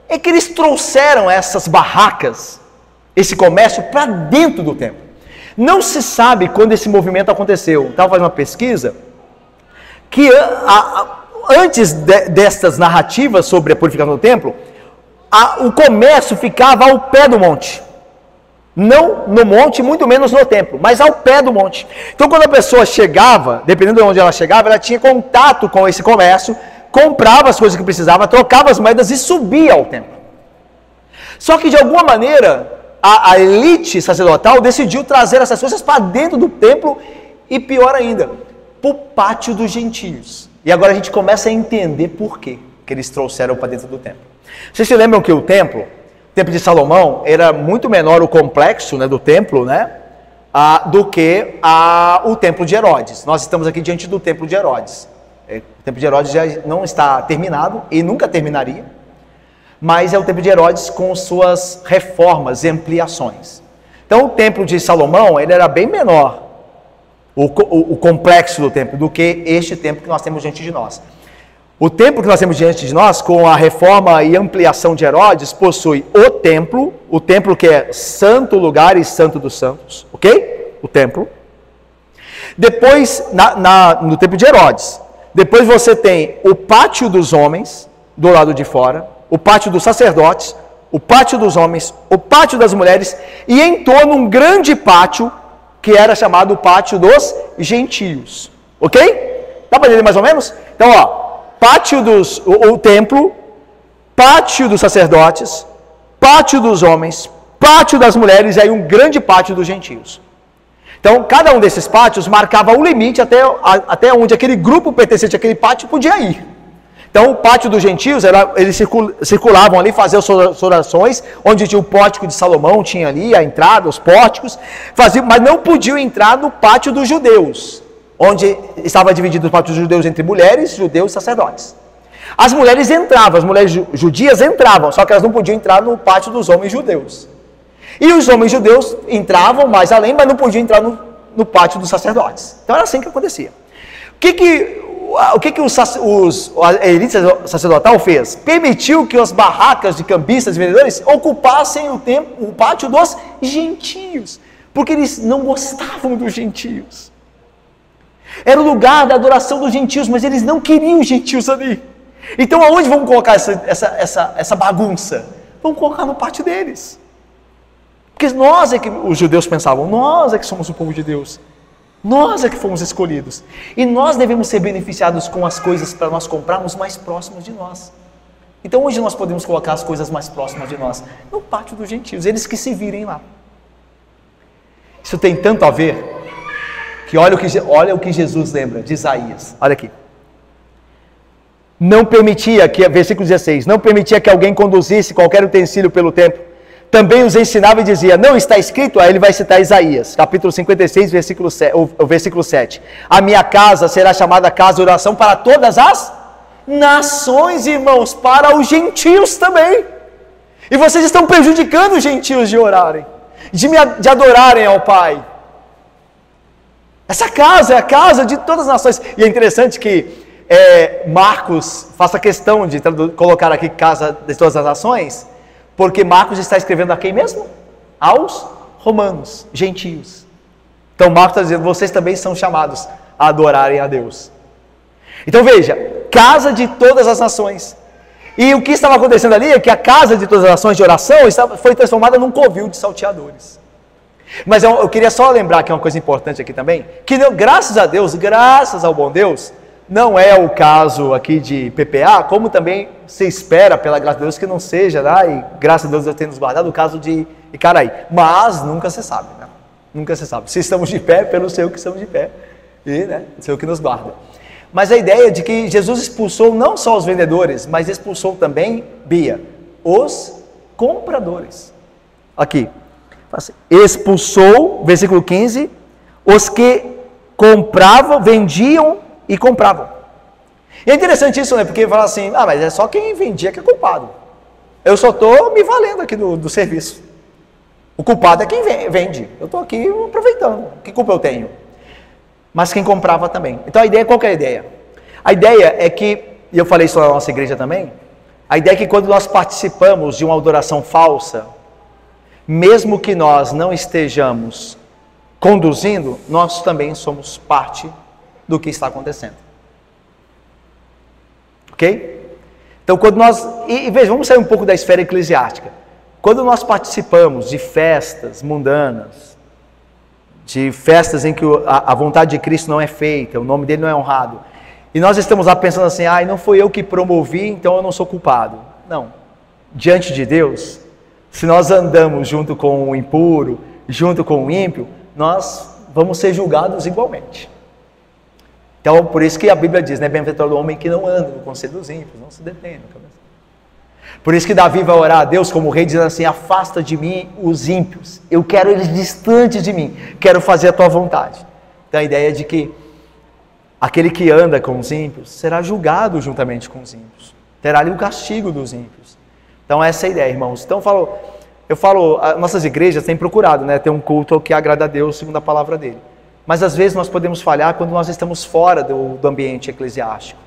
É que eles trouxeram essas barracas, esse comércio para dentro do templo. Não se sabe quando esse movimento aconteceu. Estava fazendo uma pesquisa que antes destas narrativas sobre a purificação do templo, o comércio ficava ao pé do monte. Não no monte, muito menos no templo, mas ao pé do monte. Então quando a pessoa chegava, dependendo de onde ela chegava, ela tinha contato com esse comércio, comprava as coisas que precisava, trocava as moedas e subia ao templo. Só que de alguma maneira, a elite sacerdotal decidiu trazer essas coisas para dentro do templo e pior ainda, para o pátio dos gentios. E agora a gente começa a entender por quê que eles trouxeram para dentro do templo. Vocês se lembram que o templo templo de Salomão era muito menor o complexo, né, do templo, né, do que o templo de Herodes. Nós estamos aqui diante do templo de Herodes. O templo de Herodes já não está terminado e nunca terminaria, mas é o templo de Herodes com suas reformas e ampliações. Então o templo de Salomão, ele era bem menor, o complexo do templo, do que este templo que nós temos diante de nós. O templo que nós temos diante de nós, com a reforma e ampliação de Herodes, possui o templo que é santo lugar e santo dos santos, ok? O templo. Depois, no templo de Herodes, depois você tem o pátio dos homens, do lado de fora, o pátio dos sacerdotes, o pátio dos homens, o pátio das mulheres, e em torno um grande pátio, que era chamado o pátio dos gentios, ok? Dá para entender mais ou menos? Então, pátio o templo, pátio dos sacerdotes, pátio dos homens, pátio das mulheres, e aí um grande pátio dos gentios. Então, cada um desses pátios marcava o limite até onde aquele grupo pertencente àquele pátio podia ir. Então, o pátio dos gentios, eles circulavam ali, faziam suas orações, onde tinha o pórtico de Salomão, tinha ali a entrada, os pórticos, mas não podiam entrar no pátio dos judeus, onde estava dividido o pátio dos judeus entre mulheres, judeus e sacerdotes. As mulheres entravam, as mulheres judias entravam, só que elas não podiam entrar no pátio dos homens judeus. E os homens judeus entravam mais além, mas não podiam entrar no pátio dos sacerdotes. Então era assim que acontecia. O que a elite sacerdotal fez? Permitiu que as barracas de cambistas e vendedores ocupassem o pátio dos gentios, porque eles não gostavam dos gentios. Era o lugar da adoração dos gentios, mas eles não queriam os gentios ali. Então aonde vamos colocar essa bagunça? Vamos colocar no pátio deles. Porque nós é que, os judeus pensavam, nós é que somos o povo de Deus. Nós é que fomos escolhidos. E nós devemos ser beneficiados com as coisas para nós comprarmos mais próximas de nós. Então hoje nós podemos colocar as coisas mais próximas de nós no pátio dos gentios, eles que se virem lá. Isso tem tanto a ver que olha o que Jesus lembra de Isaías. Olha aqui. Não permitia que, versículo 16, não permitia que alguém conduzisse qualquer utensílio pelo templo. Também os ensinava e dizia, não está escrito? Aí ele vai citar Isaías, capítulo 56, versículo 7. A minha casa será chamada casa de oração para todas as nações, irmãos, para os gentios também. E vocês estão prejudicando os gentios de orarem, de adorarem ao Pai. Essa casa é a casa de todas as nações. E é interessante que Marcos faça questão de colocar aqui casa de todas as nações, porque Marcos está escrevendo a quem mesmo? Aos romanos, gentios. Então Marcos está dizendo, vocês também são chamados a adorarem a Deus. Então veja, casa de todas as nações. E o que estava acontecendo ali é que a casa de todas as nações de oração foi transformada num covil de salteadores. Mas eu queria só lembrar que é uma coisa importante aqui também, que graças a Deus, graças ao bom Deus, não é o caso aqui de PPA, como também se espera, pela graça de Deus, que não seja, e graças a Deus Deus tem nos guardado, o caso de Icaraí. Mas nunca se sabe, né? Nunca se sabe. Se estamos de pé, pelo Senhor que estamos de pé. E, o Senhor que nos guarda. Mas a ideia de que Jesus expulsou não só os vendedores, mas expulsou também, Bia, os compradores. Aqui. Expulsou, versículo 15, os que compravam, vendiam e compravam. E é interessante isso, né? Porque fala assim, mas é só quem vendia que é culpado. Eu só estou me valendo aqui do serviço. O culpado é quem vende. Eu estou aqui aproveitando. Que culpa eu tenho? Mas quem comprava também. Então a ideia, qual que é a ideia? A ideia é que, e eu falei isso na nossa igreja também, a ideia é que quando nós participamos de uma adoração falsa, mesmo que nós não estejamos conduzindo, nós também somos parte do que está acontecendo. Ok? Então quando nós, e veja, vamos sair um pouco da esfera eclesiástica. Quando nós participamos de festas mundanas, de festas em que a vontade de Cristo não é feita, o nome dele não é honrado, e nós estamos lá pensando assim, não foi eu que promovi, então eu não sou culpado. Não. Diante de Deus, se nós andamos junto com o impuro, junto com o ímpio, nós vamos ser julgados igualmente. Então, por isso que a Bíblia diz, bem-aventurado o homem que não anda no conselho dos ímpios, não se detém. Por isso que Davi vai orar a Deus como rei, dizendo assim: afasta de mim os ímpios, eu quero eles distantes de mim, quero fazer a tua vontade. Então a ideia é de que aquele que anda com os ímpios será julgado juntamente com os ímpios, terá ali o castigo dos ímpios. Então essa é a ideia, irmãos. Então eu falo, nossas igrejas têm procurado, né, ter um culto que agrada a Deus segundo a palavra dele. Mas às vezes nós podemos falhar quando nós estamos fora do ambiente eclesiástico.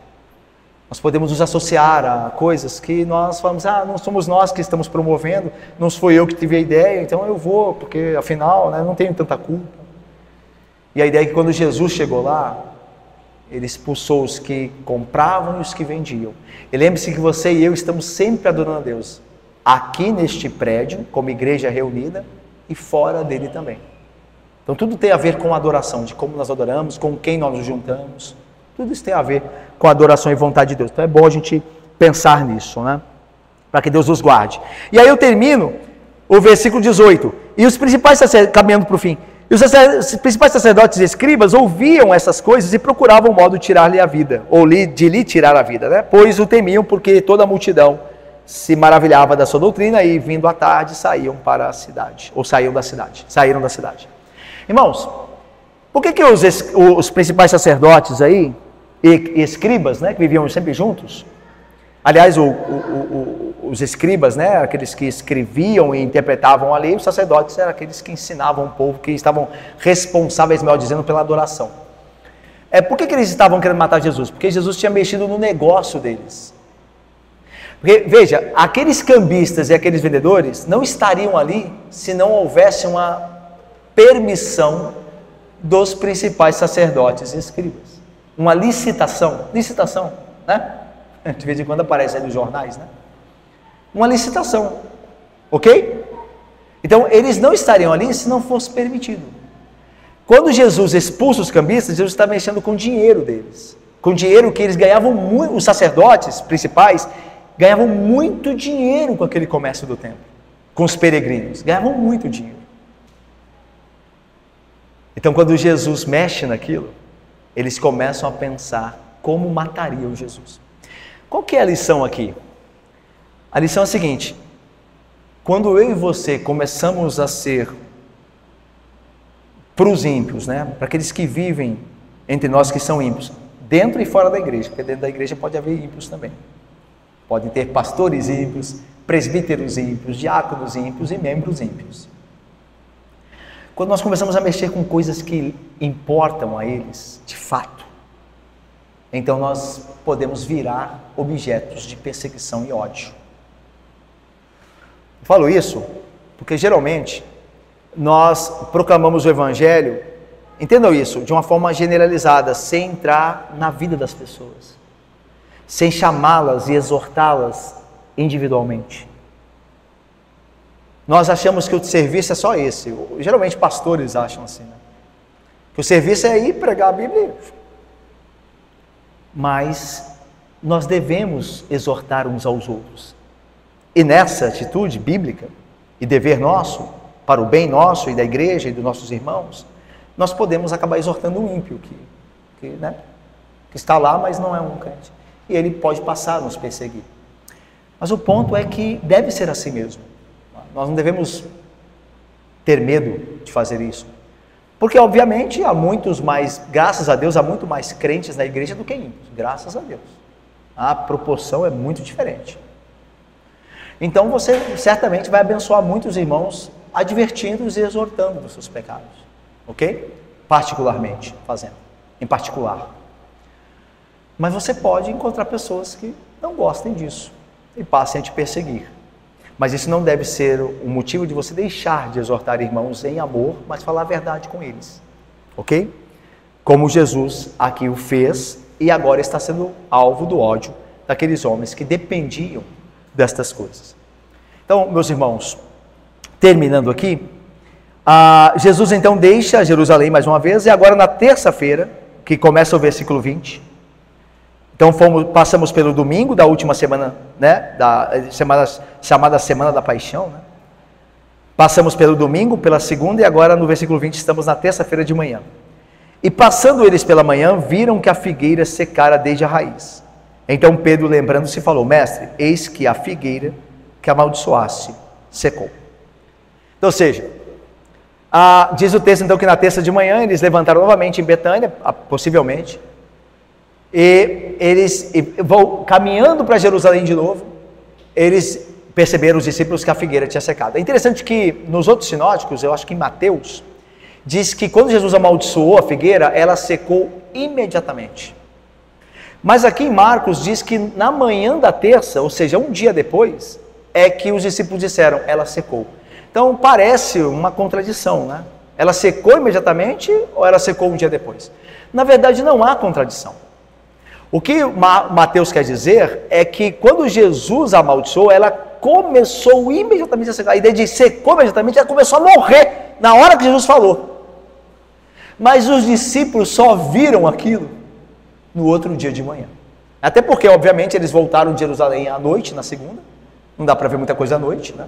Nós podemos nos associar a coisas que nós falamos: não somos nós que estamos promovendo, não foi eu que tive a ideia, então eu vou, porque afinal, né, não tenho tanta culpa. E a ideia é que quando Jesus chegou lá, ele expulsou os que compravam e os que vendiam. E lembre-se que você e eu estamos sempre adorando a Deus, aqui neste prédio, como igreja reunida, e fora dele também. Então tudo tem a ver com a adoração, de como nós adoramos, com quem nós nos juntamos. Tudo isso tem a ver com a adoração e vontade de Deus. Então é bom a gente pensar nisso, né? Para que Deus nos guarde. E aí eu termino o versículo 18. E os principais sacerdotes, caminhando para o fim, os principais sacerdotes e escribas ouviam essas coisas e procuravam um modo de tirar-lhe a vida, ou de lhe tirar a vida, né? Pois o temiam, porque toda a multidão se maravilhava da sua doutrina, e vindo à tarde saíam para a cidade, ou saíram da cidade. Irmãos, por que os principais sacerdotes aí, e escribas, né, que viviam sempre juntos, aliás, os escribas, né, aqueles que escreviam e interpretavam a lei, os sacerdotes eram aqueles que ensinavam o povo, que estavam responsáveis, melhor dizendo, pela adoração. Por que eles estavam querendo matar Jesus? Porque Jesus tinha mexido no negócio deles. Porque, veja, aqueles cambistas e aqueles vendedores não estariam ali se não houvesse uma permissão dos principais sacerdotes e escribas. Uma licitação, né? De vez em quando aparece aí nos jornais, né? Uma licitação, ok? Então, eles não estariam ali se não fosse permitido. Quando Jesus expulsa os cambistas, Jesus está mexendo com o dinheiro deles. Com dinheiro que eles ganhavam muito, os sacerdotes principais ganhavam muito dinheiro com aquele comércio do templo. Com os peregrinos, ganhavam muito dinheiro. Então, quando Jesus mexe naquilo, eles começam a pensar como matariam Jesus. Qual que é a lição aqui? A lição é a seguinte: quando eu e você começamos a ser para os ímpios, né, para aqueles que vivem entre nós que são ímpios, dentro e fora da igreja, porque dentro da igreja pode haver ímpios também. Podem ter pastores ímpios, presbíteros ímpios, diáconos ímpios e membros ímpios. Quando nós começamos a mexer com coisas que importam a eles, de fato, então nós podemos virar objetos de perseguição e ódio. Eu falo isso porque geralmente nós proclamamos o Evangelho, entendam isso, de uma forma generalizada, sem entrar na vida das pessoas, sem chamá-las e exortá-las individualmente. Nós achamos que o serviço é só esse. Geralmente pastores acham assim, né? Que o serviço é ir pregar a Bíblia. Mas nós devemos exortar uns aos outros. E nessa atitude bíblica e dever nosso, para o bem nosso e da igreja e dos nossos irmãos, nós podemos acabar exortando um ímpio que está lá, mas não é um crente. E ele pode passar a nos perseguir. Mas o ponto é que deve ser assim mesmo. Nós não devemos ter medo de fazer isso. Porque, obviamente, há muitos mais, graças a Deus, há muito mais crentes na igreja do que ímpios. Graças a Deus. A proporção é muito diferente. Então, você certamente vai abençoar muitos irmãos, advertindo-os e exortando dos seus pecados. Ok? Particularmente, fazendo. Em particular. Mas você pode encontrar pessoas que não gostem disso e passem a te perseguir. Mas isso não deve ser o motivo de você deixar de exortar irmãos em amor, mas falar a verdade com eles. Ok? Como Jesus aqui o fez e agora está sendo alvo do ódio daqueles homens que dependiam destas coisas. Então, meus irmãos, terminando aqui, Jesus então deixa Jerusalém mais uma vez, e agora na terça-feira, que começa o versículo 20, então passamos pelo domingo da última semana, né, chamada Semana da Paixão, né? Passamos pelo domingo, pela segunda, e agora no versículo 20 estamos na terça-feira de manhã. E passando eles pela manhã, viram que a figueira secara desde a raiz. Então Pedro, lembrando-se, falou: mestre, eis que a figueira que amaldiçoaste secou. Então, ou seja, diz o texto então que na terça de manhã eles levantaram novamente em Betânia, possivelmente, e eles vão caminhando para Jerusalém de novo. Eles perceberam, os discípulos, que a figueira tinha secado. É interessante que nos outros sinóticos, eu acho que em Mateus, diz que quando Jesus amaldiçoou a figueira, ela secou imediatamente. Mas aqui em Marcos diz que na manhã da terça, ou seja, um dia depois, é que os discípulos disseram: ela secou. Então parece uma contradição, né? Ela secou imediatamente ou ela secou um dia depois? Na verdade não há contradição. O que Mateus quer dizer é que quando Jesus amaldiçoou, ela começou imediatamente a secar. A ideia de secou imediatamente, ela começou a morrer na hora que Jesus falou. Mas os discípulos só viram aquilo no outro dia de manhã. Até porque, obviamente, eles voltaram de Jerusalém à noite, na segunda. Não dá para ver muita coisa à noite, né?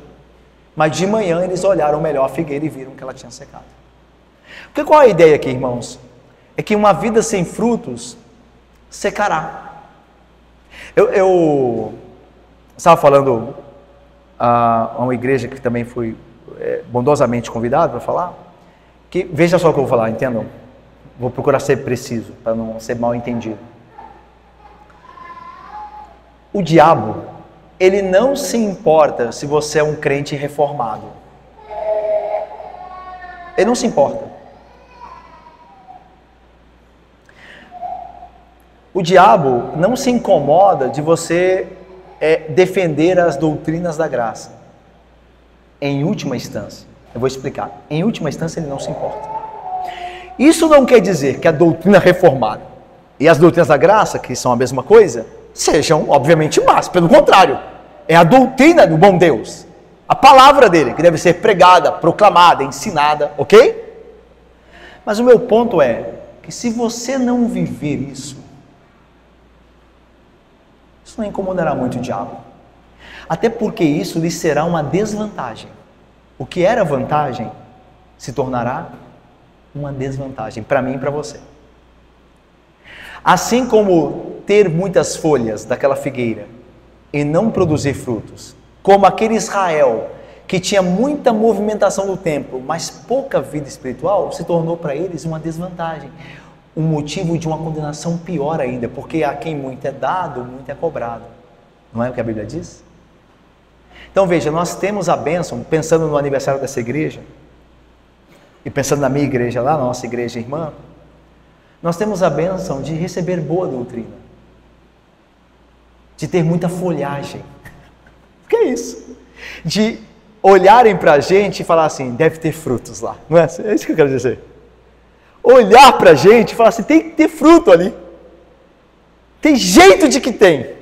Mas de manhã eles olharam melhor a figueira e viram que ela tinha secado. Porque qual é a ideia aqui, irmãos? É que uma vida sem frutos secará. Eu estava falando a uma igreja que também fui bondosamente convidado para falar, que, veja só o que eu vou falar, entendam? Vou procurar ser preciso, para não ser mal entendido. O diabo, ele não se importa se você é um crente reformado. Ele não se importa. O diabo não se incomoda de você defender as doutrinas da graça. Em última instância, eu vou explicar. Em última instância, ele não se importa. Isso não quer dizer que a doutrina reformada e as doutrinas da graça, que são a mesma coisa, sejam, obviamente, más. Pelo contrário, é a doutrina do bom Deus, a palavra dele, que deve ser pregada, proclamada, ensinada, ok? Mas o meu ponto é que se você não viver isso não incomodará muito o diabo. Até porque isso lhe será uma desvantagem. O que era vantagem se tornará uma desvantagem para mim e para você. Assim como ter muitas folhas daquela figueira e não produzir frutos, como aquele Israel que tinha muita movimentação no templo, mas pouca vida espiritual, se tornou para eles uma desvantagem, um motivo de uma condenação pior ainda, porque a quem muito é dado, muito é cobrado. Não é o que a Bíblia diz? Então veja, nós temos a bênção, pensando no aniversário dessa igreja, e pensando na minha igreja lá, nossa igreja irmã, nós temos a bênção de receber boa doutrina, de ter muita folhagem. O que é isso? De olharem para a gente e falar assim, deve ter frutos lá, não é? É isso que eu quero dizer. Olhar para a gente e falar assim, tem que ter fruto ali. Tem jeito de que tem.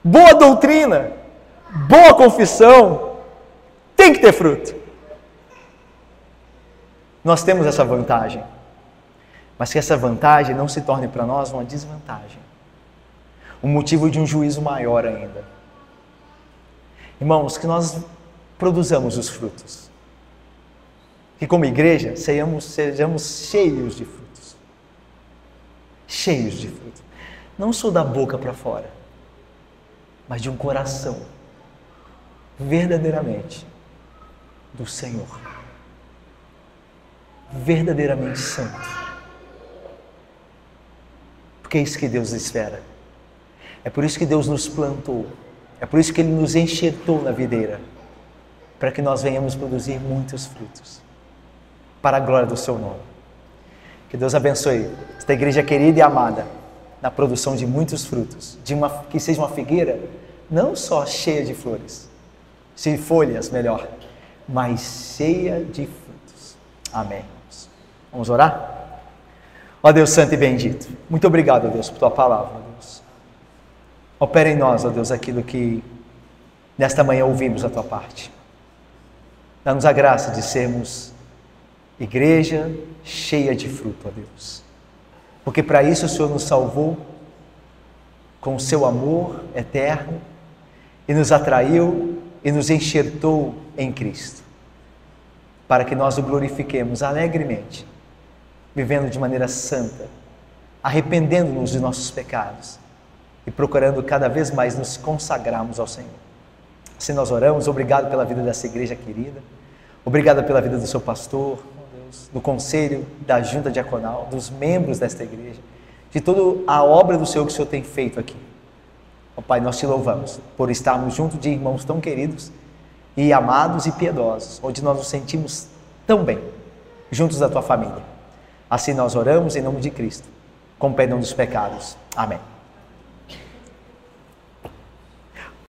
Boa doutrina, boa confissão, tem que ter fruto. Nós temos essa vantagem, mas que essa vantagem não se torne para nós uma desvantagem, um motivo de um juízo maior ainda. Irmãos, que nós produzamos os frutos, que como igreja sejamos cheios de frutos, cheios de frutos, não só da boca para fora, mas de um coração verdadeiramente do Senhor, verdadeiramente santo, porque é isso que Deus espera. É por isso que Deus nos plantou, é por isso que Ele nos enxertou na videira, para que nós venhamos produzir muitos frutos, para a glória do Seu nome. Que Deus abençoe esta igreja querida e amada, na produção de muitos frutos, que seja uma figueira, não só cheia de flores, de folhas melhor, mas cheia de frutos. Amém. Vamos orar? Ó Deus santo e bendito, muito obrigado, ó Deus, por Tua palavra, ó Deus. Opera em nós, ó Deus, aquilo que nesta manhã ouvimos da Tua parte. Dá-nos a graça de sermos igreja cheia de fruto, ó Deus. Porque para isso o Senhor nos salvou com o Seu amor eterno e nos atraiu e nos enxertou em Cristo, para que nós o glorifiquemos alegremente, vivendo de maneira santa, arrependendo-nos de nossos pecados e e procurando cada vez mais nos consagrarmos ao Senhor. Assim nós oramos. Obrigado pela vida dessa igreja querida, obrigado pela vida do seu pastor, Deus, do conselho, da junta diaconal, dos membros desta igreja, de toda a obra do Senhor que o Senhor tem feito aqui. Ó Pai, nós te louvamos por estarmos junto de irmãos tão queridos e amados e piedosos, onde nós nos sentimos tão bem, juntos da tua família. Assim nós oramos em nome de Cristo, com perdão dos pecados. Amém.